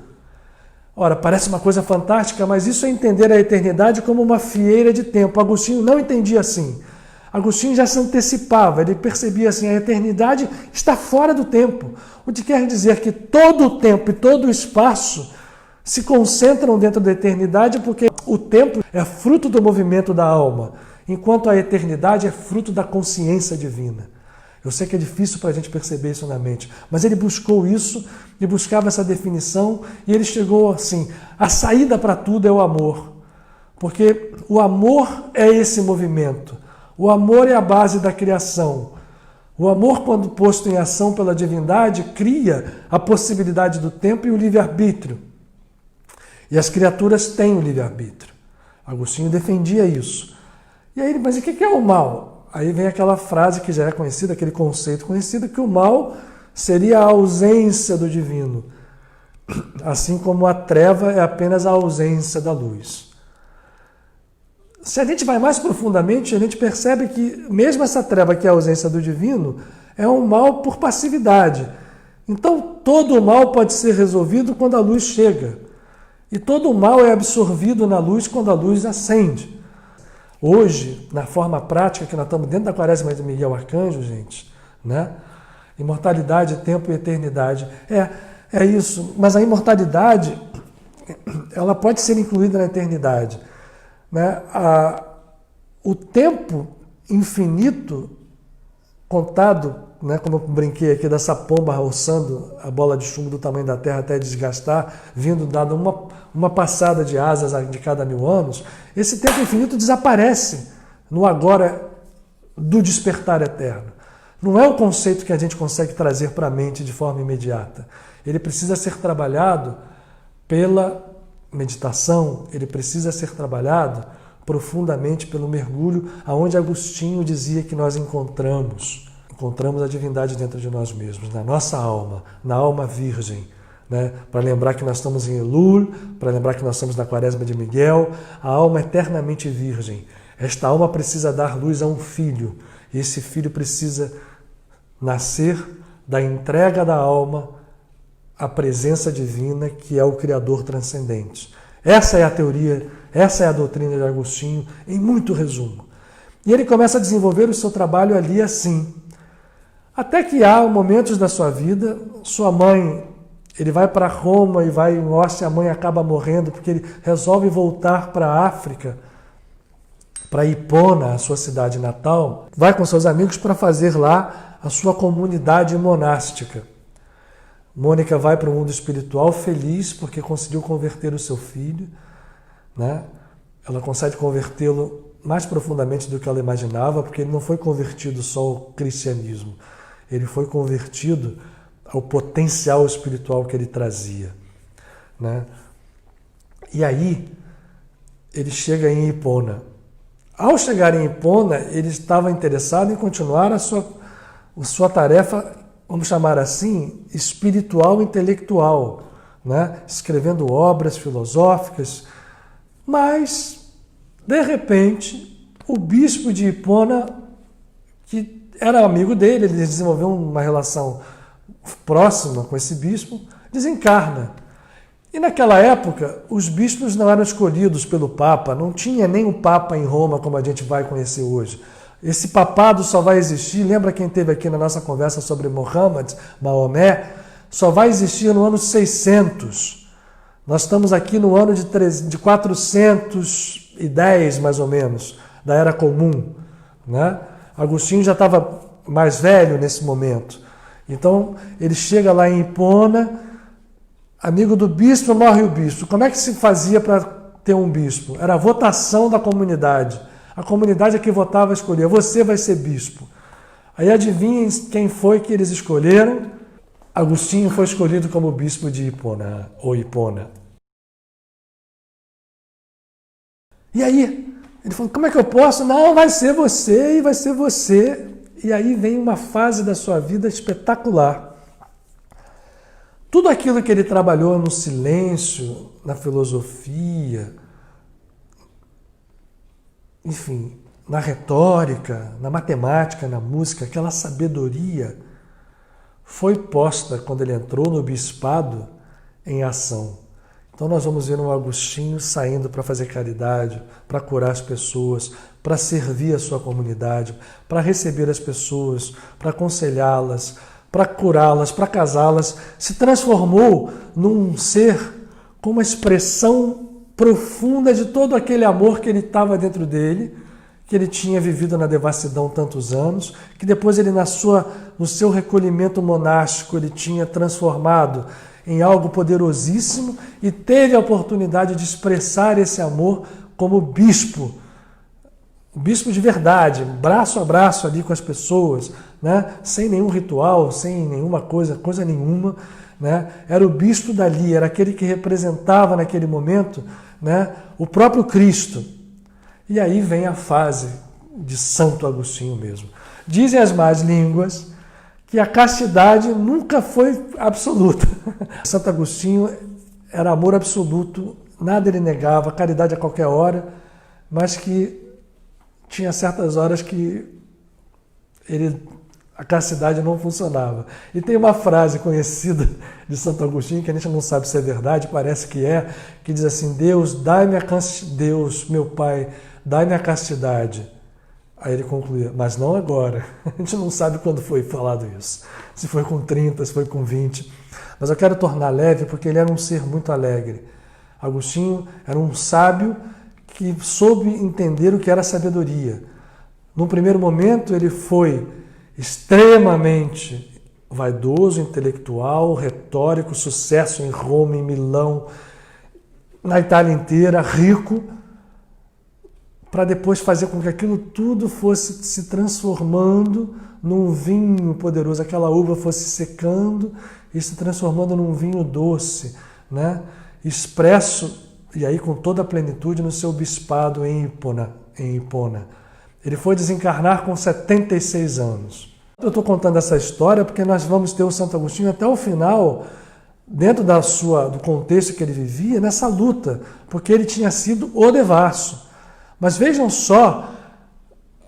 Ora, parece uma coisa fantástica, mas isso é entender a eternidade como uma fieira de tempo. Agostinho não entendia assim. Agostinho já se antecipava, ele percebia assim, a eternidade está fora do tempo. O que quer dizer que todo o tempo e todo o espaço se concentram dentro da eternidade, porque o tempo é fruto do movimento da alma, enquanto a eternidade é fruto da consciência divina. Eu sei que é difícil para a gente perceber isso na mente, mas ele buscou isso e buscava essa definição e ele chegou assim, a saída para tudo é o amor, porque o amor é esse movimento, o amor é a base da criação. O amor, quando posto em ação pela divindade, cria a possibilidade do tempo e o livre-arbítrio. E as criaturas têm o livre-arbítrio. Agostinho defendia isso. E aí, mas o que é o mal? Aí vem aquela frase que já é conhecida, aquele conceito conhecido, que o mal seria a ausência do divino, assim como a treva é apenas a ausência da luz. Se a gente vai mais profundamente, a gente percebe que mesmo essa treva, que é a ausência do divino, é um mal por passividade. Então, todo o mal pode ser resolvido quando a luz chega. E todo o mal é absorvido na luz quando a luz acende. Hoje, na forma prática, que nós estamos dentro da Quaresma de Miguel Arcanjo, gente, né? Imortalidade, tempo e eternidade. É isso. Mas a imortalidade, ela pode ser incluída na eternidade, né? O tempo infinito contado, né, como eu brinquei aqui, dessa pomba roçando a bola de chumbo do tamanho da Terra até desgastar, vindo dado uma passada de asas de cada 1000 anos, esse tempo infinito desaparece no agora do despertar eterno. Não é um conceito que a gente consegue trazer para a mente de forma imediata. Ele precisa ser trabalhado pela meditação, ele precisa ser trabalhado profundamente pelo mergulho, aonde Agostinho dizia que nós encontramos a divindade dentro de nós mesmos, na nossa alma, na alma virgem, né? Para lembrar que nós estamos em Elul, para lembrar que nós estamos na Quaresma de Miguel, a alma eternamente virgem. Esta alma precisa dar luz a um filho, e esse filho precisa nascer da entrega da alma à presença divina, que é o Criador transcendente. Essa é a teoria, essa é a doutrina de Agostinho, em muito resumo. E ele começa a desenvolver o seu trabalho ali assim. Até que há momentos da sua vida, sua mãe, ele vai para Roma e vai em Ostia, a mãe acaba morrendo porque ele resolve voltar para a África, para Hipona, a sua cidade natal, vai com seus amigos para fazer lá a sua comunidade monástica. Mônica vai para o mundo espiritual feliz porque conseguiu converter o seu filho, né? Ela consegue convertê-lo mais profundamente do que ela imaginava, porque ele não foi convertido só ao cristianismo, ele foi convertido ao potencial espiritual que ele trazia, né? E aí, ele chega em Hipona. Ao chegar em Hipona, ele estava interessado em continuar a sua tarefa, vamos chamar assim, espiritual intelectual, né? Escrevendo obras filosóficas, mas, de repente, o bispo de Hipona, que era amigo dele, ele desenvolveu uma relação próxima com esse bispo, desencarna. E naquela época, os bispos não eram escolhidos pelo Papa, não tinha nem o Papa em Roma como a gente vai conhecer hoje. Esse papado só vai existir, lembra quem esteve aqui na nossa conversa sobre Mohammed, Maomé? Só vai existir no ano 600. Nós estamos aqui no ano de 410, mais ou menos, da Era Comum, né? Agostinho já estava mais velho nesse momento. Então, ele chega lá em Hipona, amigo do bispo, morre o bispo. Como é que se fazia para ter um bispo? Era a votação da comunidade. A comunidade é que votava, escolhia. Você vai ser bispo. Aí adivinhem quem foi que eles escolheram? Agostinho foi escolhido como bispo de Hipona, ou Hipona. E aí, ele falou, como é que eu posso? Não, vai ser você e vai ser você. E aí vem uma fase da sua vida espetacular. Tudo aquilo que ele trabalhou no silêncio, na filosofia, enfim, na retórica, na matemática, na música, aquela sabedoria foi posta, quando ele entrou no bispado, em ação. Então nós vamos ver um Agostinho saindo para fazer caridade, para curar as pessoas, para servir a sua comunidade, para receber as pessoas, para aconselhá-las, para curá-las, para casá-las. Se transformou num ser com uma expressão profunda de todo aquele amor que ele estava dentro dele, que ele tinha vivido na devassidão tantos anos, que depois ele no seu recolhimento monástico ele tinha transformado em algo poderosíssimo e teve a oportunidade de expressar esse amor como bispo de verdade, braço a braço ali com as pessoas, né? Sem nenhum ritual, sem nenhuma coisa nenhuma, né? Era o bispo dali, era aquele que representava naquele momento, né, o próprio Cristo. E aí vem a fase de Santo Agostinho mesmo. Dizem as más línguas que a castidade nunca foi absoluta. Santo Agostinho era amor absoluto, nada ele negava, caridade a qualquer hora, mas que tinha certas horas que ele a castidade não funcionava. E tem uma frase conhecida de Santo Agostinho, que a gente não sabe se é verdade, parece que diz assim: Deus, Deus, meu Pai, dai-me a castidade. Aí ele concluía, mas não agora. A gente não sabe quando foi falado isso. Se foi com 30, se foi com 20. Mas eu quero tornar leve porque ele era um ser muito alegre. Agostinho era um sábio que soube entender o que era sabedoria. Num primeiro momento ele foi extremamente vaidoso, intelectual, retórico, sucesso em Roma, em Milão, na Itália inteira, rico, para depois fazer com que aquilo tudo fosse se transformando num vinho poderoso, aquela uva fosse secando e se transformando num vinho doce, né? Expresso, e aí com toda a plenitude, no seu bispado em Hipona. Ele foi desencarnar com 76 anos. Eu estou contando essa história porque nós vamos ter o Santo Agostinho até o final, dentro do contexto que ele vivia, nessa luta, porque ele tinha sido o devasso. Mas vejam só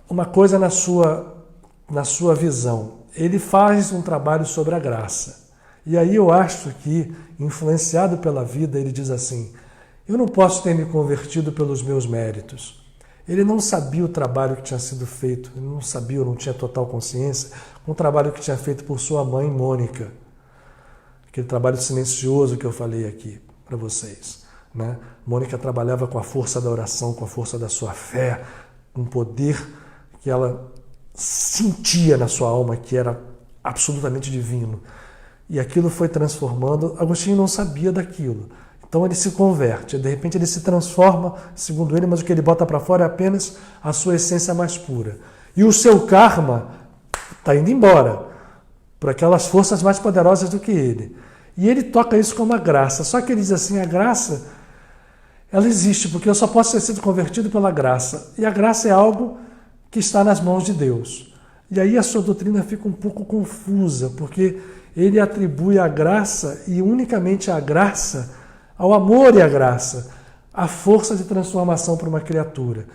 uma coisa na sua visão. Ele faz um trabalho sobre a graça. E aí eu acho que, influenciado pela vida, ele diz assim: eu não posso ter me convertido pelos meus méritos. Ele não sabia o trabalho que tinha sido feito, ele não sabia, ou não tinha total consciência, com o trabalho que tinha feito por sua mãe, Mônica. Aquele trabalho silencioso que eu falei aqui para vocês. Né? Mônica trabalhava com a força da oração, com a força da sua fé, um poder que ela sentia na sua alma que era absolutamente divino. E aquilo foi transformando. Agostinho não sabia daquilo. Então ele se converte, de repente ele se transforma, segundo ele, mas o que ele bota para fora é apenas a sua essência mais pura. E o seu karma está indo embora por aquelas forças mais poderosas do que ele. E ele toca isso como a graça. Só que ele diz assim, a graça, ela existe, porque eu só posso ter sido convertido pela graça. E a graça é algo que está nas mãos de Deus. E aí a sua doutrina fica um pouco confusa, porque ele atribui a graça, e unicamente a graça, ao amor e à graça, a força de transformação para uma criatura.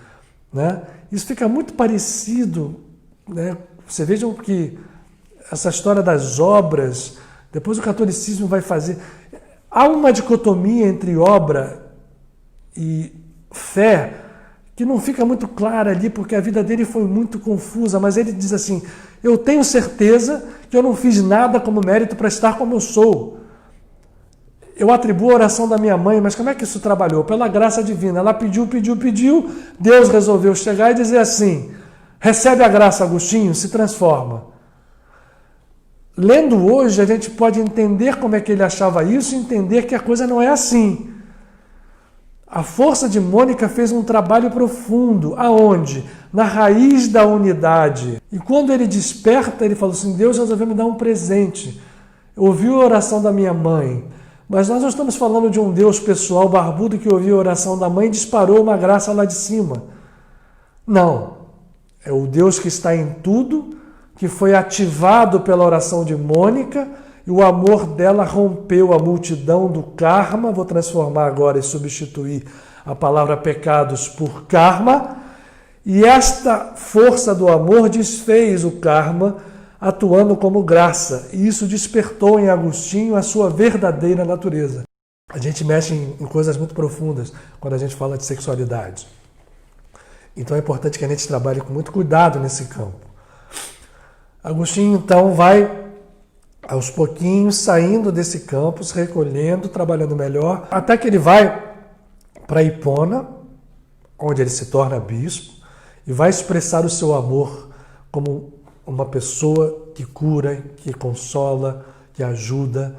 Né? Isso fica muito parecido, né? Você vejam que essa história das obras, depois o catolicismo vai fazer... Há uma dicotomia entre obra e fé que não fica muito clara ali, porque a vida dele foi muito confusa, mas ele diz assim, eu tenho certeza que eu não fiz nada como mérito para estar como eu sou. Eu atribuo a oração da minha mãe, mas como é que isso trabalhou? Pela graça divina. Ela pediu, Deus resolveu chegar e dizer assim, recebe a graça, Agostinho, se transforma. Lendo hoje, a gente pode entender como é que ele achava isso e entender que a coisa não é assim. A força de Mônica fez um trabalho profundo. Aonde? Na raiz da unidade. E quando ele desperta, ele falou assim, Deus resolveu me dar um presente. Ouviu a oração da minha mãe. Mas nós não estamos falando de um Deus pessoal barbudo que ouviu a oração da mãe e disparou uma graça lá de cima. Não. É o Deus que está em tudo, que foi ativado pela oração de Mônica, e o amor dela rompeu a multidão do karma. Vou transformar agora e substituir a palavra pecados por karma. E esta força do amor desfez o karma, atuando como graça. E isso despertou em Agostinho a sua verdadeira natureza. A gente mexe em coisas muito profundas quando a gente fala de sexualidade. Então é importante que a gente trabalhe com muito cuidado nesse campo. Agostinho, então, vai aos pouquinhos saindo desse campo, se recolhendo, trabalhando melhor, até que ele vai para Hipona, onde ele se torna bispo, e vai expressar o seu amor como uma pessoa que cura, que consola, que ajuda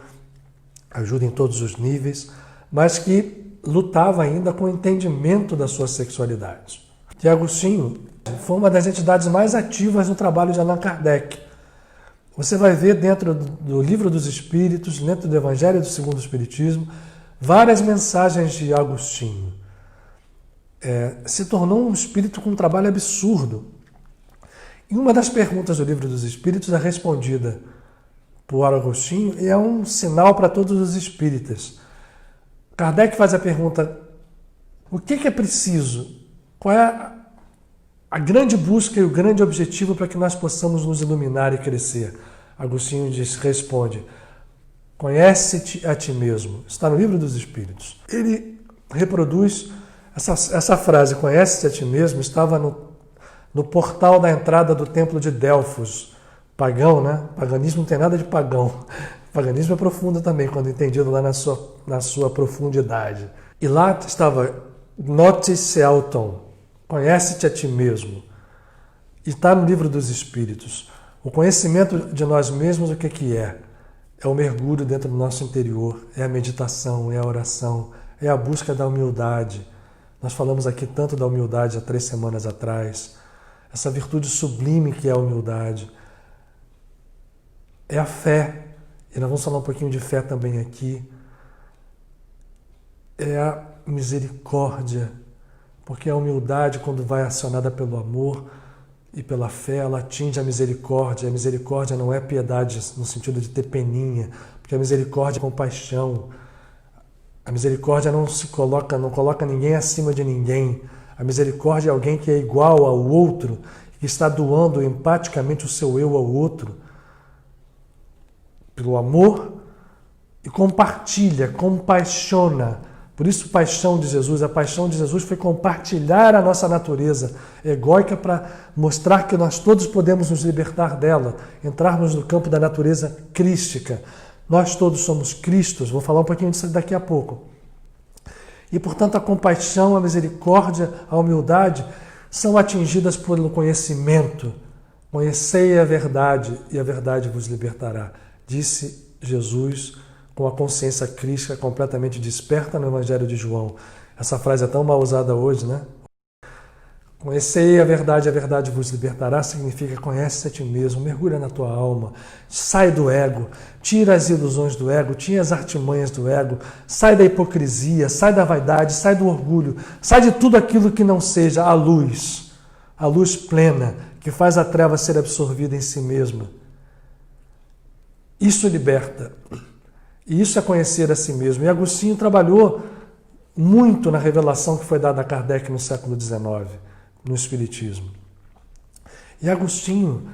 em todos os níveis, mas que lutava ainda com o entendimento da sua sexualidade. E Agostinho foi uma das entidades mais ativas no trabalho de Allan Kardec. Você vai ver dentro do Livro dos Espíritos, dentro do Evangelho do Segundo Espiritismo, várias mensagens de Agostinho. Se tornou um espírito com um trabalho absurdo. E uma das perguntas do Livro dos Espíritos é respondida por Agostinho e é um sinal para todos os espíritas. Kardec faz a pergunta, o que é preciso? Qual é a grande busca e o grande objetivo para que nós possamos nos iluminar e crescer. Agostinho responde: conhece-te a ti mesmo. Está no Livro dos Espíritos. Ele reproduz essa frase, conhece-te a ti mesmo, estava no portal da entrada do templo de Delfos. Pagão, né? Paganismo não tem nada de pagão. Paganismo é profundo também, quando entendido lá na sua profundidade. E lá estava Noti se auton, conhece-te a ti mesmo. E está no Livro dos Espíritos. O conhecimento de nós mesmos, o que é? É o mergulho dentro do nosso interior, é a meditação, é a oração, é a busca da humildade. Nós falamos aqui tanto da humildade há 3 semanas atrás. Essa virtude sublime que é a humildade. É a fé, e nós vamos falar um pouquinho de fé também aqui. É a misericórdia, porque a humildade, quando vai acionada pelo amor e pela fé, ela atinge a misericórdia. A misericórdia não é piedade no sentido de ter peninha, porque a misericórdia é compaixão. A misericórdia não coloca ninguém acima de ninguém. A misericórdia é alguém que é igual ao outro, que está doando empaticamente o seu eu ao outro, pelo amor, e compartilha, compaixona. Por isso, paixão de Jesus. A paixão de Jesus foi compartilhar a nossa natureza egóica para mostrar que nós todos podemos nos libertar dela, entrarmos no campo da natureza crística. Nós todos somos Cristos. Vou falar um pouquinho disso daqui a pouco. E, portanto, a compaixão, a misericórdia, a humildade são atingidas pelo conhecimento. Conhecei a verdade e a verdade vos libertará, disse Jesus com a consciência crística completamente desperta no Evangelho de João. Essa frase é tão mal usada hoje, né? Conhecei a verdade vos libertará, significa conhece a ti mesmo, mergulha na tua alma, sai do ego, tira as ilusões do ego, tira as artimanhas do ego, sai da hipocrisia, sai da vaidade, sai do orgulho, sai de tudo aquilo que não seja a luz plena, que faz a treva ser absorvida em si mesma. Isso liberta. E isso é conhecer a si mesmo. E Agostinho trabalhou muito na revelação que foi dada a Kardec no século XIX, no Espiritismo. E Agostinho,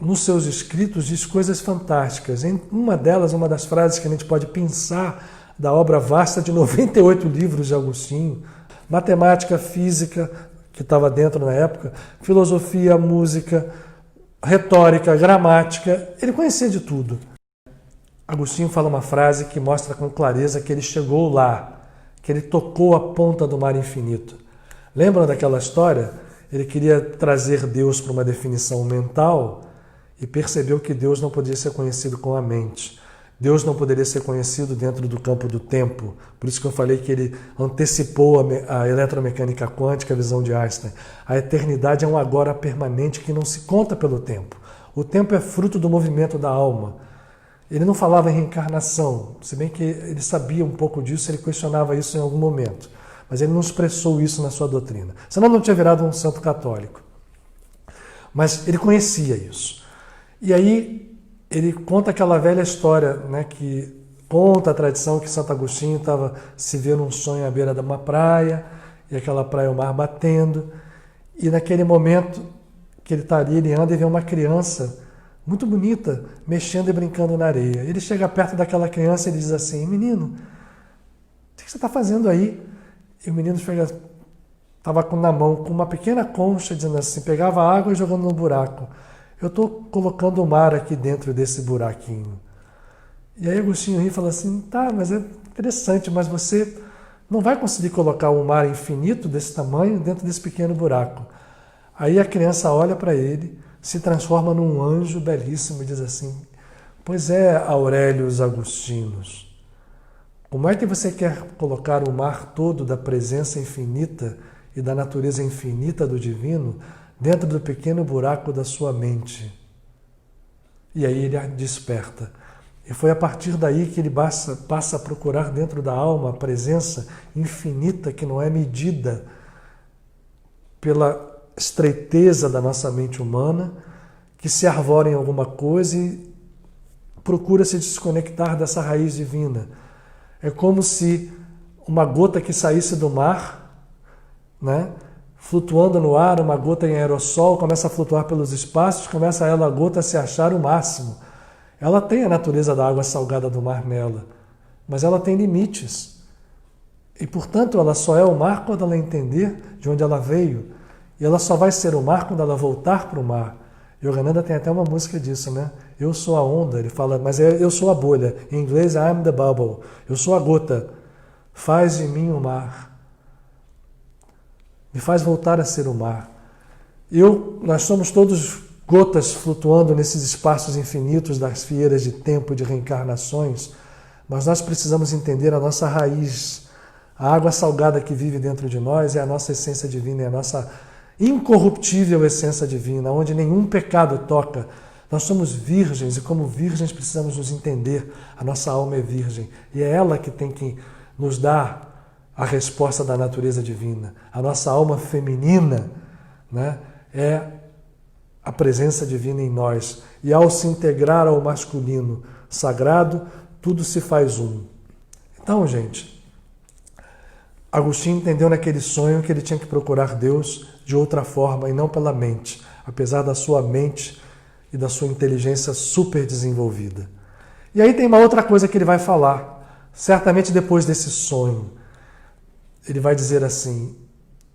nos seus escritos, diz coisas fantásticas. Em uma delas, uma das frases que a gente pode pensar da obra vasta de 98 livros de Agostinho, matemática, física, que estava dentro na época, filosofia, música, retórica, gramática, ele conhecia de tudo. Agostinho fala uma frase que mostra com clareza que ele chegou lá, que ele tocou a ponta do mar infinito. Lembram daquela história? Ele queria trazer Deus para uma definição mental e percebeu que Deus não podia ser conhecido com a mente. Deus não poderia ser conhecido dentro do campo do tempo. Por isso que eu falei que ele antecipou a eletromecânica quântica, a visão de Einstein. A eternidade é um agora permanente que não se conta pelo tempo. O tempo é fruto do movimento da alma. Ele não falava em reencarnação, se bem que ele sabia um pouco disso, ele questionava isso em algum momento. Mas ele não expressou isso na sua doutrina. Senão não tinha virado um santo católico. Mas ele conhecia isso. E aí ele conta aquela velha história, né, que conta a tradição que Santo Agostinho estava se vendo um sonho à beira de uma praia, e aquela praia o mar batendo, e naquele momento que ele está ali, ele anda e vê uma criança muito bonita, mexendo e brincando na areia. Ele chega perto daquela criança e diz assim: menino, o que você está fazendo aí? E o menino estava na mão com uma pequena concha, dizendo assim, pegava água e jogando no buraco. Eu estou colocando o mar aqui dentro desse buraquinho. E aí Agostinho ri e fala assim, tá, mas é interessante, mas você não vai conseguir colocar um mar infinito desse tamanho dentro desse pequeno buraco. Aí a criança olha para ele, se transforma num anjo belíssimo e diz assim, pois é, Aurélios Agostinos, como é que você quer colocar o mar todo da presença infinita e da natureza infinita do divino dentro do pequeno buraco da sua mente? E aí ele desperta. E foi a partir daí que ele passa a procurar dentro da alma a presença infinita que não é medida pela estreiteza da nossa mente humana, que se arvora em alguma coisa e procura se desconectar dessa raiz divina. É como se uma gota que saísse do mar, né, flutuando no ar, uma gota em aerossol, começa a flutuar pelos espaços, começa a gota a se achar o máximo. Ela tem a natureza da água salgada do mar nela, mas ela tem limites. E, portanto, ela só é o mar quando ela entender de onde ela veio. E ela só vai ser o mar quando ela voltar para o mar. Yogananda tem até uma música disso, né? Eu sou a onda, ele fala, mas eu sou a bolha. Em inglês, I'm the bubble. Eu sou a gota. Faz de mim o mar. Me faz voltar a ser o mar. Nós somos todos gotas flutuando nesses espaços infinitos das fieiras de tempo e de reencarnações, mas nós precisamos entender a nossa raiz. A água salgada que vive dentro de nós é a nossa essência divina, é a nossa incorruptível essência divina, onde nenhum pecado toca. Nós somos virgens e como virgens precisamos nos entender. A nossa alma é virgem e é ela que tem que nos dar a resposta da natureza divina. A nossa alma feminina, né, é a presença divina em nós. E ao se integrar ao masculino sagrado, tudo se faz um. Então, gente, Agostinho entendeu naquele sonho que ele tinha que procurar Deus de outra forma e não pela mente, apesar da sua mente e da sua inteligência super desenvolvida. E aí tem uma outra coisa que ele vai falar, certamente depois desse sonho. Ele vai dizer assim: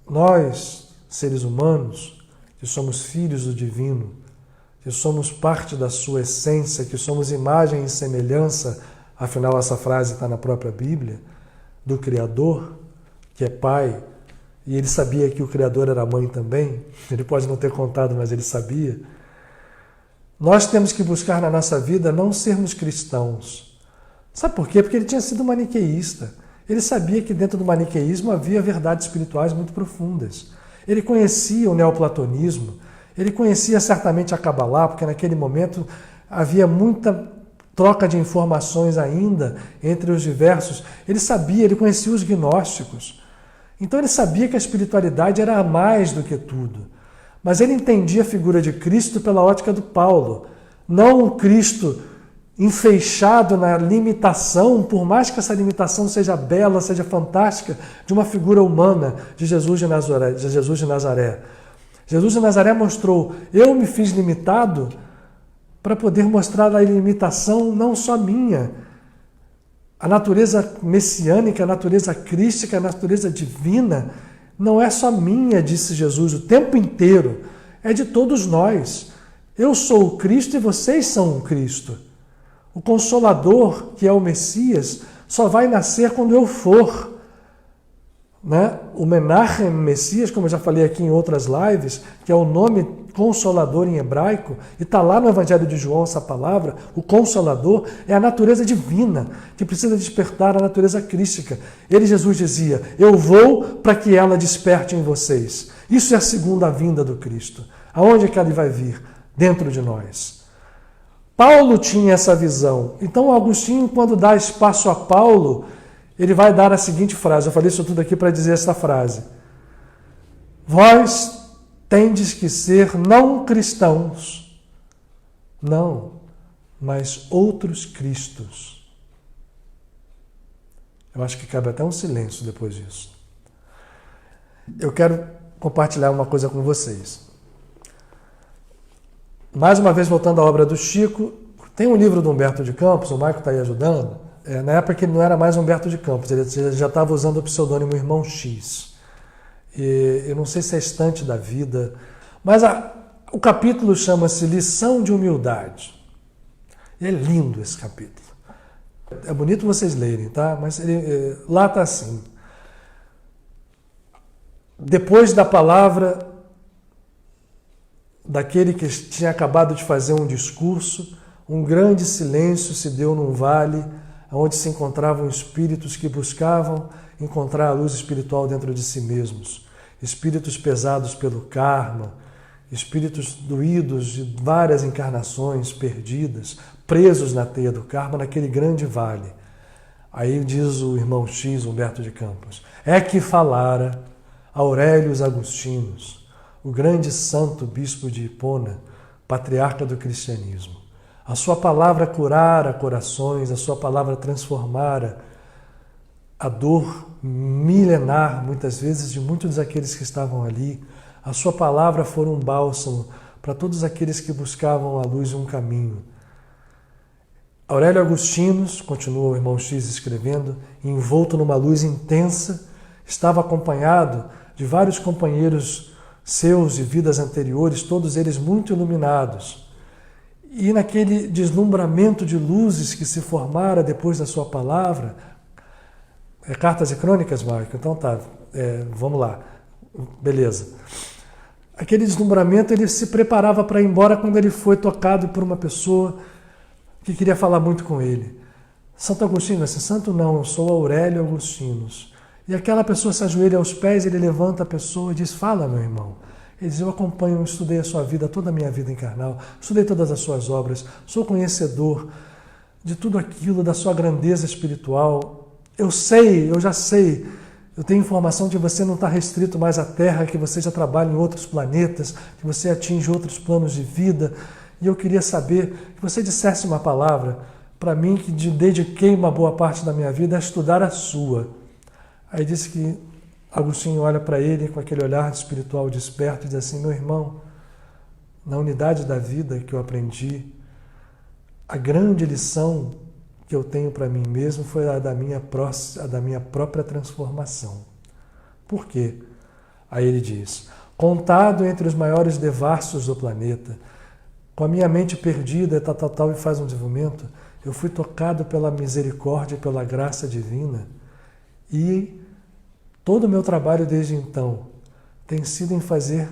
nós, seres humanos, que somos filhos do divino, que somos parte da sua essência, que somos imagem e semelhança, afinal essa frase está na própria Bíblia, do Criador, que é Pai, e ele sabia que o Criador era mãe também, ele pode não ter contado, mas ele sabia. Nós temos que buscar na nossa vida não sermos cristãos. Sabe por quê? Porque ele tinha sido maniqueísta. Ele sabia que dentro do maniqueísmo havia verdades espirituais muito profundas. Ele conhecia o neoplatonismo, ele conhecia certamente a Kabbalah, porque naquele momento havia muita troca de informações ainda entre os diversos. Ele sabia, ele conhecia os gnósticos. Então ele sabia que a espiritualidade era mais do que tudo. Mas ele entendia a figura de Cristo pela ótica do Paulo. Não o Cristo enfeixado na limitação, por mais que essa limitação seja bela, seja fantástica, de uma figura humana de Jesus de Nazaré. Jesus de Nazaré mostrou: eu me fiz limitado para poder mostrar a limitação não só minha, a natureza messiânica, a natureza crística, a natureza divina, não é só minha, disse Jesus, o tempo inteiro, é de todos nós. Eu sou o Cristo e vocês são o Cristo. O Consolador, que é o Messias, só vai nascer quando eu for. Né? O Menachem, Messias, como eu já falei aqui em outras lives, que é o nome Consolador em hebraico, e está lá no Evangelho de João essa palavra, o Consolador é a natureza divina, que precisa despertar a natureza crística. Ele, Jesus, dizia: eu vou para que ela desperte em vocês. Isso é a segunda vinda do Cristo. Aonde é que ele vai vir? Dentro de nós. Paulo tinha essa visão. Então, Agostinho, quando dá espaço a Paulo, ele vai dar a seguinte frase. Eu falei isso tudo aqui para dizer essa frase: vós tendes que ser não cristãos, não, mas outros cristos. Eu acho que cabe até um silêncio depois disso. Eu quero compartilhar uma coisa com vocês. Mais uma vez, voltando à obra do Chico, tem um livro do Humberto de Campos, o Maico está aí ajudando. Na época ele não era mais Humberto de Campos, ele já estava usando o pseudônimo Irmão X. E eu não sei se é Estante da Vida, mas o capítulo chama-se Lição de Humildade. E é lindo esse capítulo. É bonito vocês lerem, tá? Mas lá está assim. Depois da palavra daquele que tinha acabado de fazer um discurso, um grande silêncio se deu num vale onde se encontravam espíritos que buscavam encontrar a luz espiritual dentro de si mesmos. Espíritos pesados pelo karma, espíritos doídos de várias encarnações perdidas, presos na teia do karma, naquele grande vale. Aí diz o irmão X, Humberto de Campos: é que falara Aurelius Agostinus, o grande santo bispo de Hipona, patriarca do cristianismo. A sua palavra curara corações, a sua palavra transformara a dor milenar, muitas vezes, de muitos daqueles que estavam ali. A sua palavra foi um bálsamo para todos aqueles que buscavam a luz e um caminho. Aurélio Agostinus, continua o irmão X escrevendo, envolto numa luz intensa, estava acompanhado de vários companheiros seus de vidas anteriores, todos eles muito iluminados. E naquele deslumbramento de luzes que se formara depois da sua palavra, Cartas e Crônicas, Marco? Então tá, vamos lá, beleza. Aquele deslumbramento, ele se preparava para ir embora quando ele foi tocado por uma pessoa que queria falar muito com ele. Santo Agostinho, assim, santo não, eu sou Aurélio Agostinus. E aquela pessoa se ajoelha aos pés, ele levanta a pessoa e diz, fala, meu irmão. Ele diz, eu acompanho, eu estudei a sua vida, toda a minha vida encarnal, estudei todas as suas obras, sou conhecedor de tudo aquilo, da sua grandeza espiritual. Eu sei, eu já sei, eu tenho informação de que você não está restrito mais à Terra, que você já trabalha em outros planetas, que você atinge outros planos de vida. E eu queria saber que você dissesse uma palavra para mim, que dediquei uma boa parte da minha vida a estudar a sua. Aí disse que Agostinho olha para ele com aquele olhar espiritual desperto e diz assim, meu irmão, na unidade da vida que eu aprendi, a grande lição que eu tenho para mim mesmo foi a da minha própria transformação. Por quê? Aí ele diz, contado entre os maiores devassos do planeta, com a minha mente perdida, e faz um desenvolvimento, eu fui tocado pela misericórdia e pela graça divina e todo o meu trabalho desde então tem sido em fazer,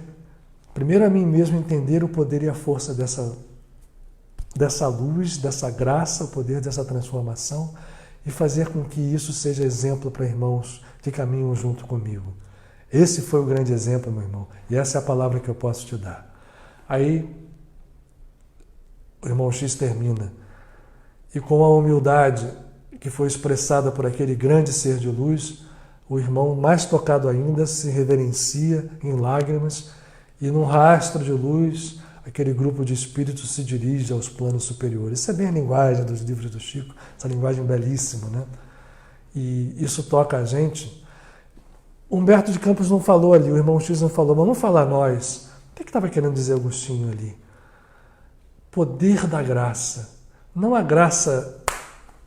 primeiro a mim mesmo, entender o poder e a força dessa luz, dessa graça, o poder dessa transformação e fazer com que isso seja exemplo para irmãos que caminham junto comigo. Esse foi o grande exemplo, meu irmão, e essa é a palavra que eu posso te dar. Aí o irmão X termina, e com a humildade que foi expressada por aquele grande ser de luz, o irmão, mais tocado ainda, se reverencia em lágrimas e num rastro de luz, aquele grupo de espíritos se dirige aos planos superiores. Isso é bem a linguagem dos livros do Chico, essa linguagem belíssima, né? E isso toca a gente. Humberto de Campos não falou ali, o irmão X não falou, mas vamos falar nós. O que estava querendo dizer Agostinho ali? Poder da graça, não a graça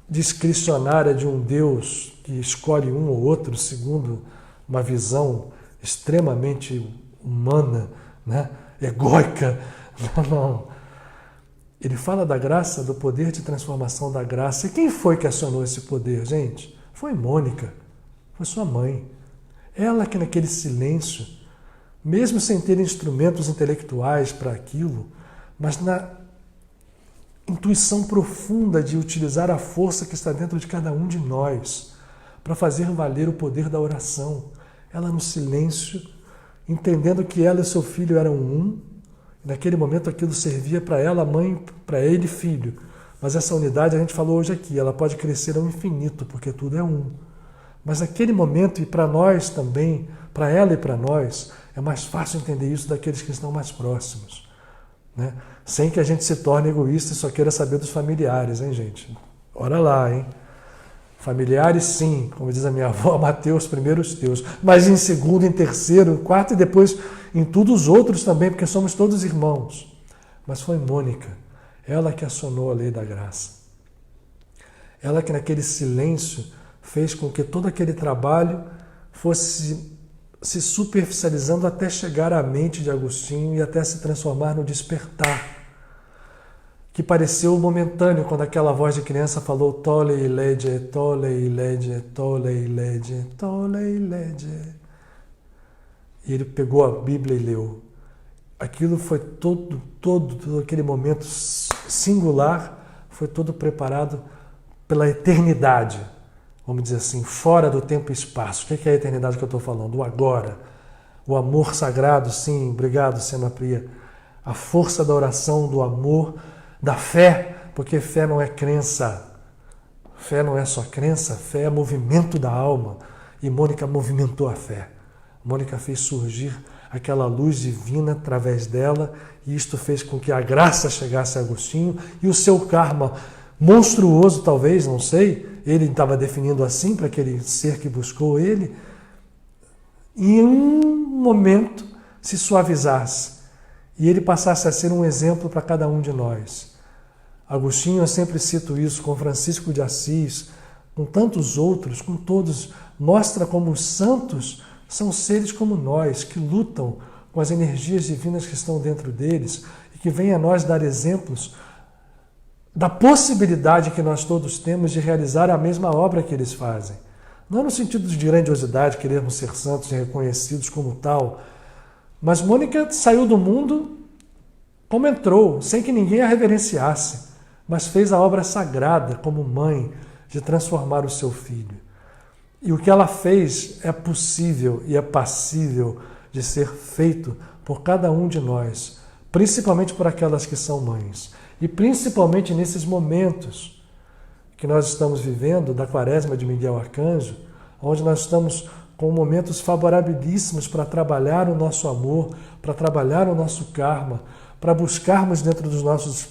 discricionária de um Deus que escolhe um ou outro segundo uma visão extremamente humana, né? Egóica. Não. Ele fala da graça, do poder de transformação da graça. E quem foi que acionou esse poder, gente? Foi Mônica, foi sua mãe. Ela que naquele silêncio, mesmo sem ter instrumentos intelectuais para aquilo, mas na intuição profunda de utilizar a força que está dentro de cada um de nós para fazer valer o poder da oração. Ela no silêncio, entendendo que ela e seu filho eram um, e naquele momento aquilo servia para ela, mãe, para ele, filho. Mas essa unidade, a gente falou hoje aqui, ela pode crescer ao infinito, porque tudo é um. Mas naquele momento, e para nós também, para ela e para nós, é mais fácil entender isso daqueles que estão mais próximos, né? Sem que a gente se torne egoísta e só queira saber dos familiares, hein, gente? Ora lá, hein? Familiares, sim, como diz a minha avó, Mateus, primeiro os teus, mas em segundo, em terceiro, quarto e depois em todos os outros também, porque somos todos irmãos. Mas foi Mônica, ela que acionou a lei da graça. Ela que naquele silêncio fez com que todo aquele trabalho fosse se superficializando até chegar à mente de Agostinho e até se transformar no despertar, que pareceu momentâneo quando aquela voz de criança falou tole lege, tole lege, tole lege, tole lege. E ele pegou a Bíblia e leu. Aquilo foi todo aquele momento singular, foi todo preparado pela eternidade. Vamos dizer assim, fora do tempo e espaço. O que é a eternidade que eu estou falando? O agora. O amor sagrado, sim, obrigado, Sena Priya. A força da oração, do amor, da fé, porque fé não é crença. Fé não é só crença, fé é movimento da alma. E Mônica movimentou a fé. Mônica fez surgir aquela luz divina através dela, e isto fez com que a graça chegasse a Agostinho, e o seu karma monstruoso, talvez, não sei, ele estava definindo assim para aquele ser que buscou ele, e em um momento se suavizasse e ele passasse a ser um exemplo para cada um de nós. Agostinho, eu sempre cito isso, com Francisco de Assis, com tantos outros, com todos, mostra como os santos são seres como nós, que lutam com as energias divinas que estão dentro deles e que vêm a nós dar exemplos da possibilidade que nós todos temos de realizar a mesma obra que eles fazem. Não no sentido de grandiosidade, querermos ser santos e reconhecidos como tal, mas Mônica saiu do mundo como entrou, sem que ninguém a reverenciasse, mas fez a obra sagrada como mãe de transformar o seu filho. E o que ela fez é possível e é passível de ser feito por cada um de nós, principalmente por aquelas que são mães. E principalmente nesses momentos que nós estamos vivendo da Quaresma de Miguel Arcanjo, onde nós estamos com momentos favorabilíssimos para trabalhar o nosso amor, para trabalhar o nosso karma, para buscarmos dentro dos nossos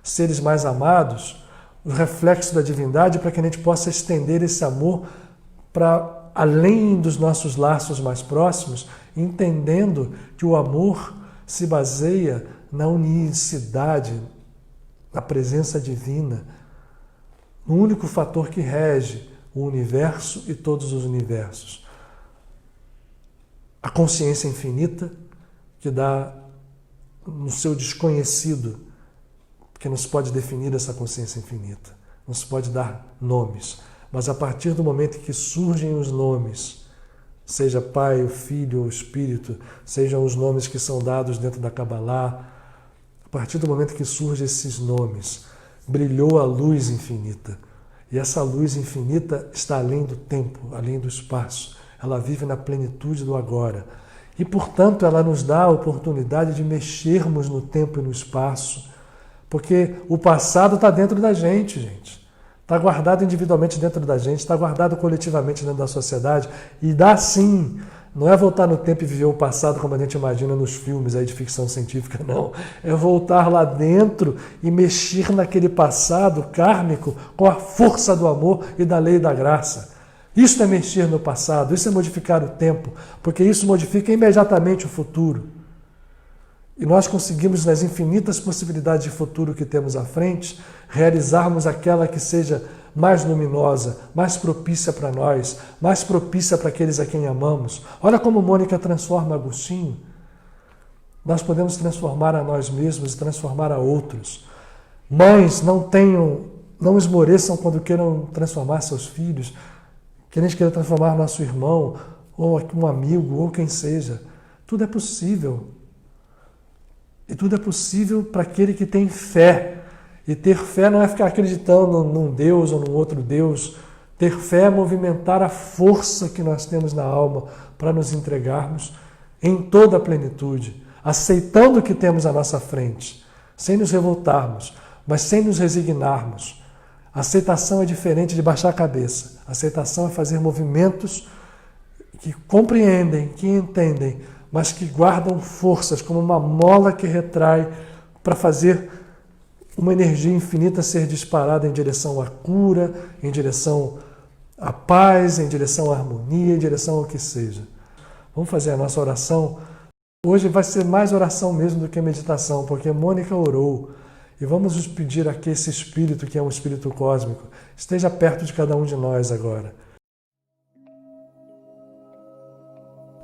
seres mais amados o reflexo da divindade, para que a gente possa estender esse amor para além dos nossos laços mais próximos, entendendo que o amor se baseia na unicidade, na presença divina, no único fator que rege o universo e todos os universos. A consciência infinita que dá no seu desconhecido, que não se pode definir essa consciência infinita, não se pode dar nomes, mas a partir do momento em que surgem os nomes, seja Pai, o Filho, o Espírito, sejam os nomes que são dados dentro da Kabbalah, a partir do momento que surgem esses nomes, brilhou a luz infinita. E essa luz infinita está além do tempo, além do espaço. Ela vive na plenitude do agora. E, portanto, ela nos dá a oportunidade de mexermos no tempo e no espaço, porque o passado está dentro da gente. Está guardado individualmente dentro da gente, está guardado coletivamente dentro da sociedade. E dá sim. Não é voltar no tempo e viver o passado como a gente imagina nos filmes aí de ficção científica, não. É voltar lá dentro e mexer naquele passado kármico com a força do amor e da lei da graça. Isso é mexer no passado, isso é modificar o tempo, porque isso modifica imediatamente o futuro. E nós conseguimos, nas infinitas possibilidades de futuro que temos à frente, realizarmos aquela que seja mais luminosa, mais propícia para nós, mais propícia para aqueles a quem amamos. Olha como Mônica transforma Agostinho. Nós podemos transformar a nós mesmos e transformar a outros. Mães, não esmoreçam quando queiram transformar seus filhos, queiram transformar nosso irmão, ou um amigo, ou quem seja. Tudo é possível. E tudo é possível para aquele que tem fé. E ter fé não é ficar acreditando num Deus ou num outro Deus. Ter fé é movimentar a força que nós temos na alma para nos entregarmos em toda a plenitude, aceitando o que temos à nossa frente, sem nos revoltarmos, mas sem nos resignarmos. A aceitação é diferente de baixar a cabeça. A aceitação é fazer movimentos que compreendem, que entendem, mas que guardam forças como uma mola que retrai para fazer uma energia infinita ser disparada em direção à cura, em direção à paz, em direção à harmonia, em direção ao que seja. Vamos fazer a nossa oração. Hoje vai ser mais oração mesmo do que meditação, porque Mônica orou. E vamos nos pedir a que esse Espírito, que é um Espírito cósmico, esteja perto de cada um de nós agora.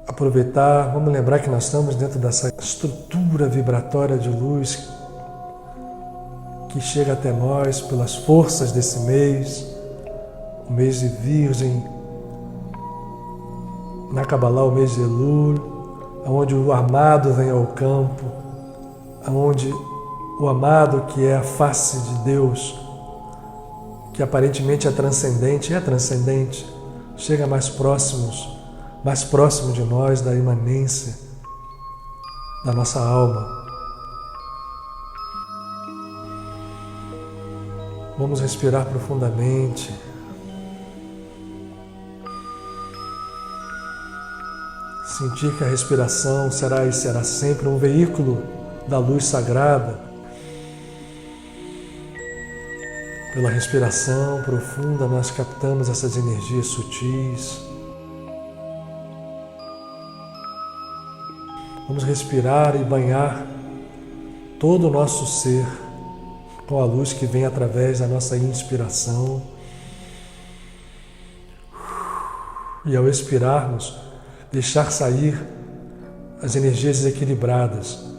Aproveitar, vamos lembrar que nós estamos dentro dessa estrutura vibratória de luz que chega até nós pelas forças desse mês, o mês de Virgem, na Kabbalah o mês de Elul, onde o amado vem ao campo, onde o amado, que é a face de Deus, que aparentemente é transcendente, chega mais próximo de nós, da imanência da nossa alma. Vamos respirar profundamente. Sentir que a respiração será e será sempre um veículo da luz sagrada. Pela respiração profunda, nós captamos essas energias sutis. Vamos respirar e banhar todo o nosso ser com a luz que vem através da nossa inspiração. E ao expirarmos, deixar sair as energias desequilibradas.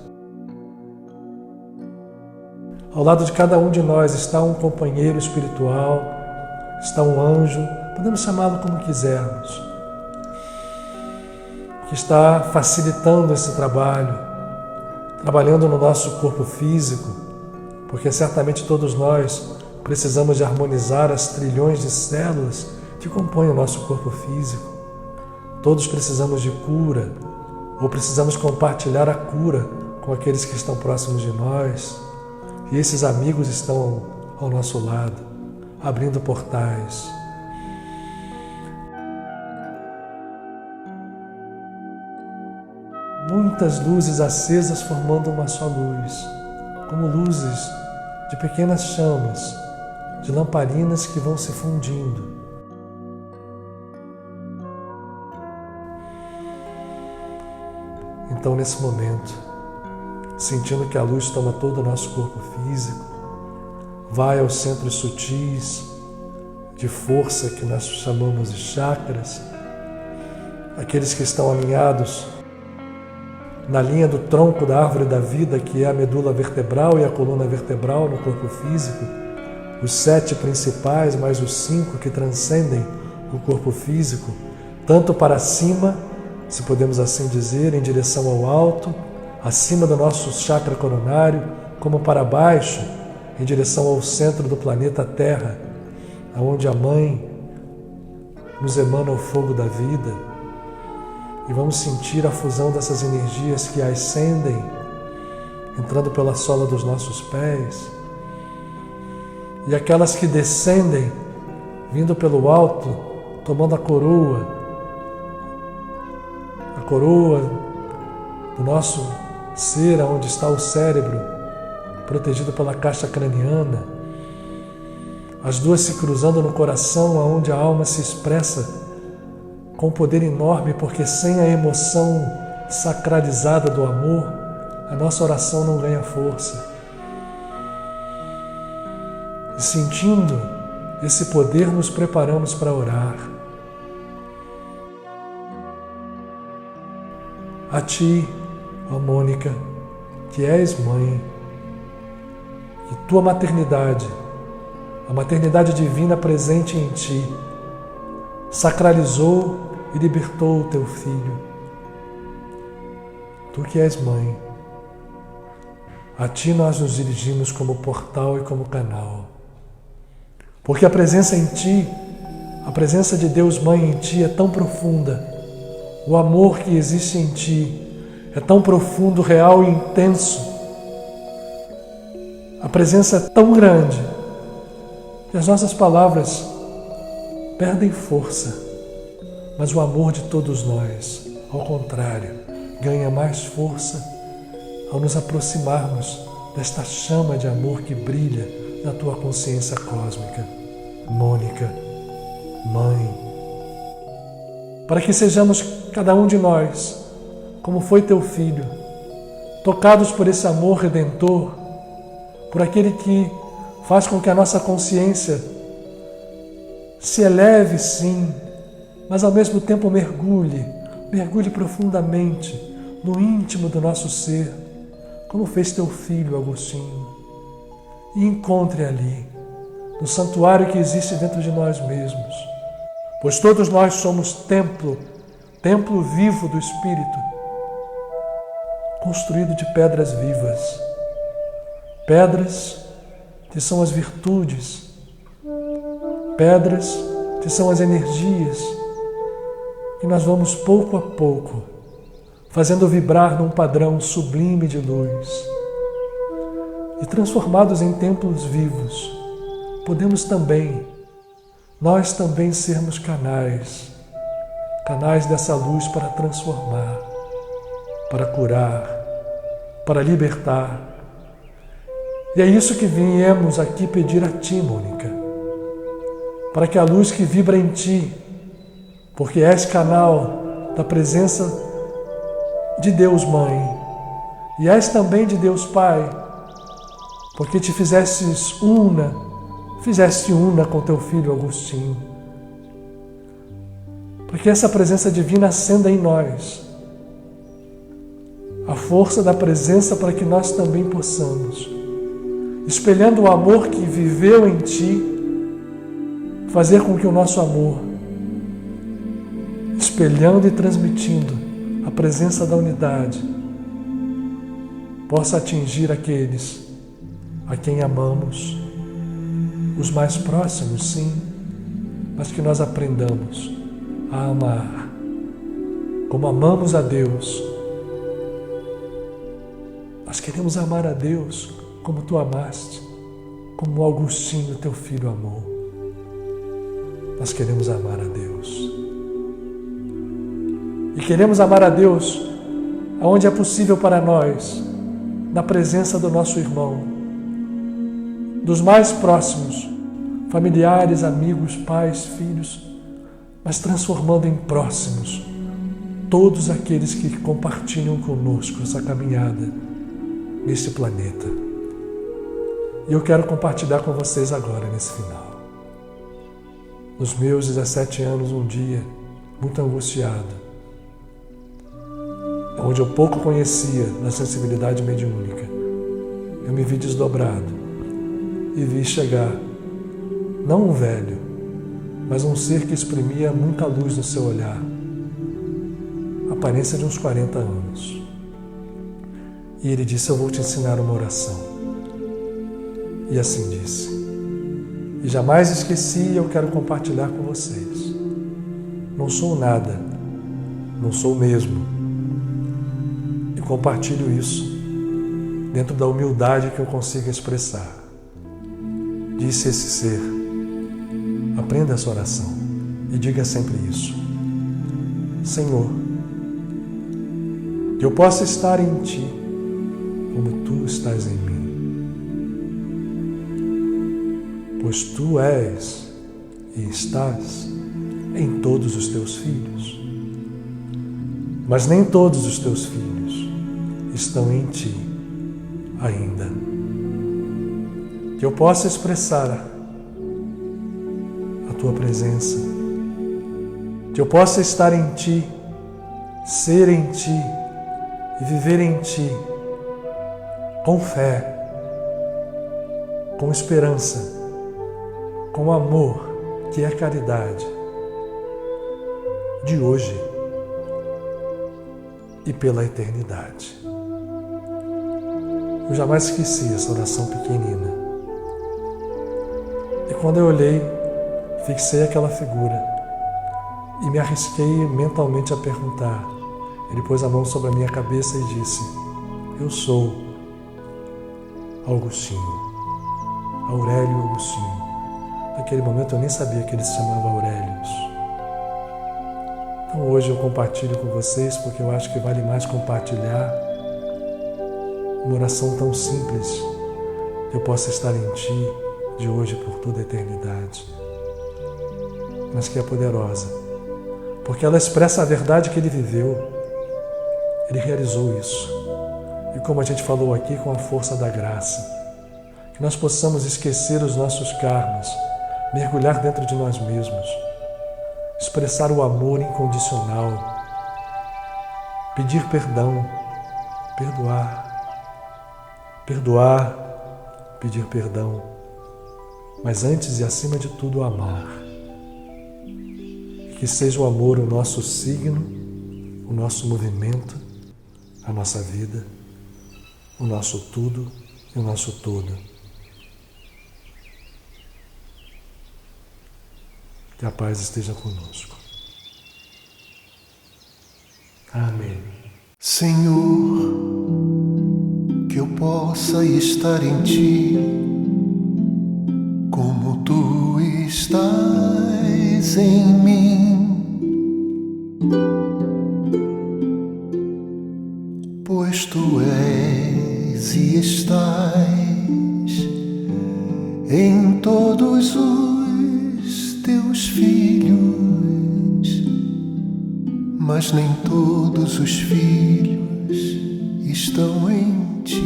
Ao lado de cada um de nós está um companheiro espiritual, está um anjo, podemos chamá-lo como quisermos, que está facilitando esse trabalho, trabalhando no nosso corpo físico, porque certamente todos nós precisamos de harmonizar as trilhões de células que compõem o nosso corpo físico. Todos precisamos de cura, ou precisamos compartilhar a cura com aqueles que estão próximos de nós. E esses amigos estão ao nosso lado, abrindo portais. Muitas luzes acesas formando uma só luz, como luzes de pequenas chamas, de lamparinas que vão se fundindo. Então, nesse momento, sentindo que a luz toma todo o nosso corpo físico, vai aos centros sutis de força que nós chamamos de chakras, aqueles que estão alinhados na linha do tronco da árvore da vida, que é a medula vertebral e a coluna vertebral no corpo físico, os 7 principais, mais os 5 que transcendem o corpo físico, tanto para cima, se podemos assim dizer, em direção ao alto, acima do nosso chakra coronário, como para baixo, em direção ao centro do planeta Terra, aonde a Mãe nos emana o fogo da vida. E vamos sentir a fusão dessas energias que ascendem, entrando pela sola dos nossos pés, e aquelas que descendem, vindo pelo alto, tomando a coroa do nosso ser, onde está o cérebro, protegido pela caixa craniana, as duas se cruzando no coração, aonde a alma se expressa com um poder enorme, porque sem a emoção sacralizada do amor, a nossa oração não ganha força. E sentindo esse poder, nos preparamos para orar. A Ti, ó Mônica, que és mãe, que tua maternidade, a maternidade divina presente em Ti, sacralizou e libertou o Teu Filho. Tu que és mãe, a Ti nós nos dirigimos como portal e como canal. Porque a presença em Ti, a presença de Deus Mãe em Ti é tão profunda, o amor que existe em Ti é tão profundo, real e intenso, a presença é tão grande que as nossas palavras perdem força, mas o amor de todos nós, ao contrário, ganha mais força ao nos aproximarmos desta chama de amor que brilha na Tua consciência cósmica. Mônica, Mãe, para que sejamos cada um de nós, como foi Teu Filho, tocados por esse amor redentor, por aquele que faz com que a nossa consciência se eleve, sim, mas ao mesmo tempo mergulhe profundamente no íntimo do nosso ser, como fez Teu Filho, Agostinho, e encontre ali, no santuário que existe dentro de nós mesmos, pois todos nós somos templo vivo do Espírito, construído de pedras vivas, pedras que são as virtudes, pedras que são as energias que nós vamos pouco a pouco fazendo vibrar num padrão sublime de luz. E transformados em templos vivos, podemos também, nós também sermos canais dessa luz para transformar, para curar, para libertar E é isso que viemos aqui pedir a Ti, Mônica, para que a luz que vibra em Ti, porque és canal da presença de Deus Mãe, e és também de Deus Pai, porque te fizeste una com teu filho Agostinho, para que essa presença divina acenda em nós a força da presença para que nós também possamos, espelhando o amor que viveu em Ti, fazer com que o nosso amor, espelhando e transmitindo a presença da unidade, possa atingir aqueles a quem amamos, os mais próximos, sim, mas que nós aprendamos a amar como amamos a Deus. Nós queremos amar a Deus como Tu amaste, como Agostinho, teu filho, amou. Nós queremos amar a Deus. E queremos amar a Deus aonde é possível para nós, na presença do nosso irmão, dos mais próximos, familiares, amigos, pais, filhos, mas transformando em próximos todos aqueles que compartilham conosco essa caminhada neste planeta. E eu quero compartilhar com vocês agora, nesse final. Nos meus 17 anos, um dia, muito angustiado, onde eu pouco conhecia da sensibilidade mediúnica, eu me vi desdobrado e vi chegar, não um velho, mas um ser que exprimia muita luz no seu olhar, a aparência de uns 40 anos. E ele disse: eu vou te ensinar uma oração. E assim disse. E jamais esqueci, e eu quero compartilhar com vocês. Não sou nada, não sou mesmo. E compartilho isso dentro da humildade que eu consigo expressar. Disse esse ser: aprenda essa oração e diga sempre isso. Senhor, que eu possa estar em Ti como Tu estás em mim, pois Tu és e estás em todos os Teus filhos, mas nem todos os Teus filhos estão em Ti ainda. Que eu possa expressar a Tua presença, que eu possa estar em Ti, ser em Ti e viver em Ti, com fé, com esperança, com amor, que é caridade, de hoje e pela eternidade. Eu jamais esqueci essa oração pequenina. E quando eu olhei, fixei aquela figura e me arrisquei mentalmente a perguntar. Ele pôs a mão sobre a minha cabeça e disse: eu sou Agostinho, Aurélio Agostinho. Naquele momento eu nem sabia que ele se chamava Aurélios. Então hoje eu compartilho com vocês porque eu acho que vale mais compartilhar uma oração tão simples, que eu possa estar em Ti de hoje por toda a eternidade, mas que é poderosa, porque ela expressa a verdade que ele viveu. Ele realizou isso. E como a gente falou aqui, com a força da graça, que nós possamos esquecer os nossos karmas, mergulhar dentro de nós mesmos, expressar o amor incondicional, pedir perdão, perdoar, pedir perdão, mas antes e acima de tudo amar. Que seja o amor o nosso signo, o nosso movimento, a nossa vida, o nosso tudo e o nosso todo. Que a paz esteja conosco. Amém. Senhor, que eu possa estar em Ti como Tu estás em mim, pois Tu és e estás mas nem todos os filhos estão em ti.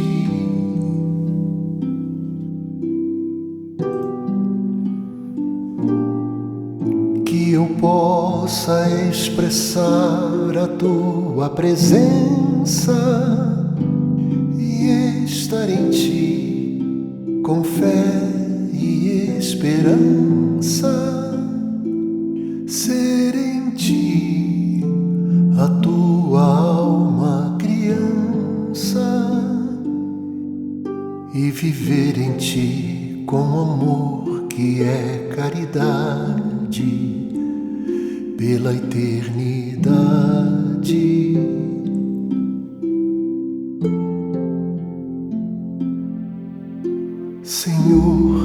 Que eu possa expressar a tua presença e estar em ti com fé e esperança. Ser em ti a tua alma criança e viver em ti com amor que é caridade pela eternidade. Senhor,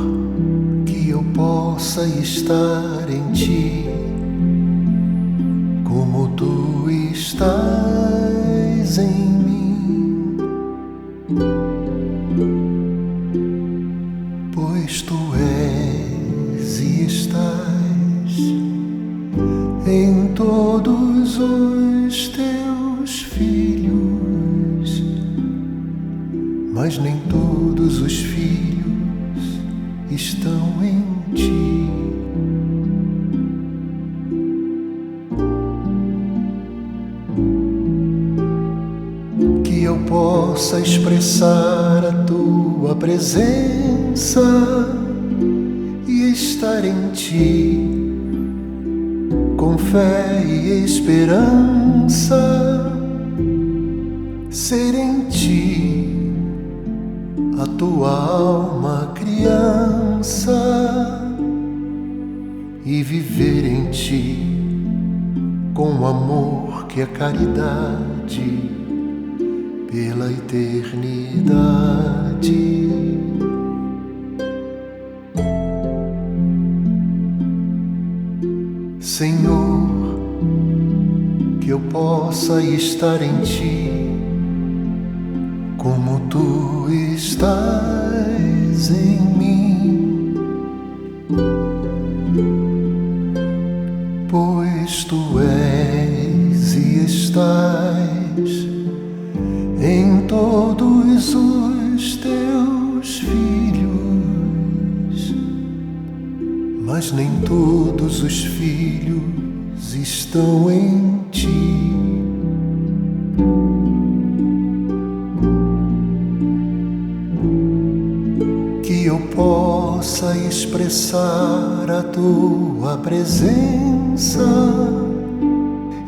que eu possa estar em ti como tu estás em mim, pois tu és e estás em todos os teus filhos, mas nem todos os filhos estão em ti. Que eu possa expressar a tua presença e estar em ti com fé e esperança. Ser em ti a tua alma criança e viver em ti com amor que é caridade pela eternidade. Senhor, que eu possa estar em ti como tu estás em mim, pois tu és e estás em todos os teus filhos, mas nem todos os filhos estão em ti. Que eu possa expressar a tua presença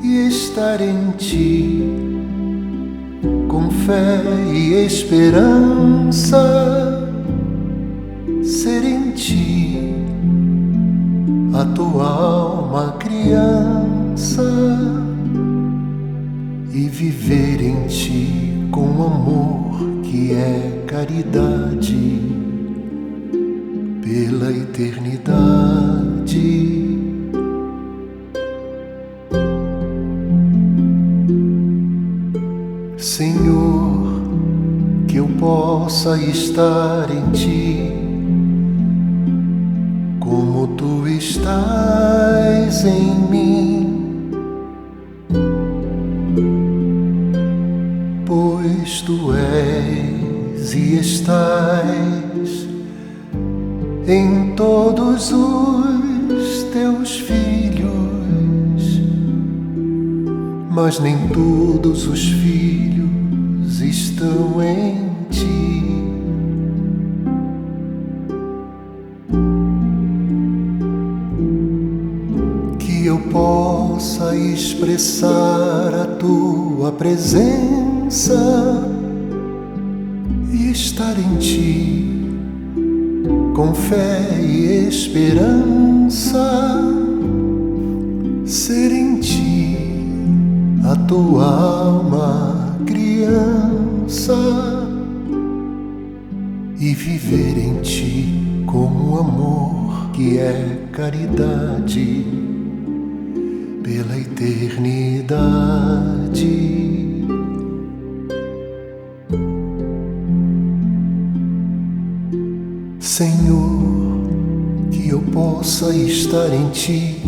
e estar em ti com fé e esperança. Ser em ti a tua alma criança e viver em ti com amor que é caridade pela eternidade. Senhor, que eu possa estar em ti como tu estás em mim, pois tu és e estás em todos os teus filhos, mas nem todos os filhos estão em ti. Que eu possa expressar a tua presença e estar em ti com fé e esperança. Ser em ti a tua alma criança e viver em ti como amor que é caridade pela eternidade. Senhor, que eu possa estar em ti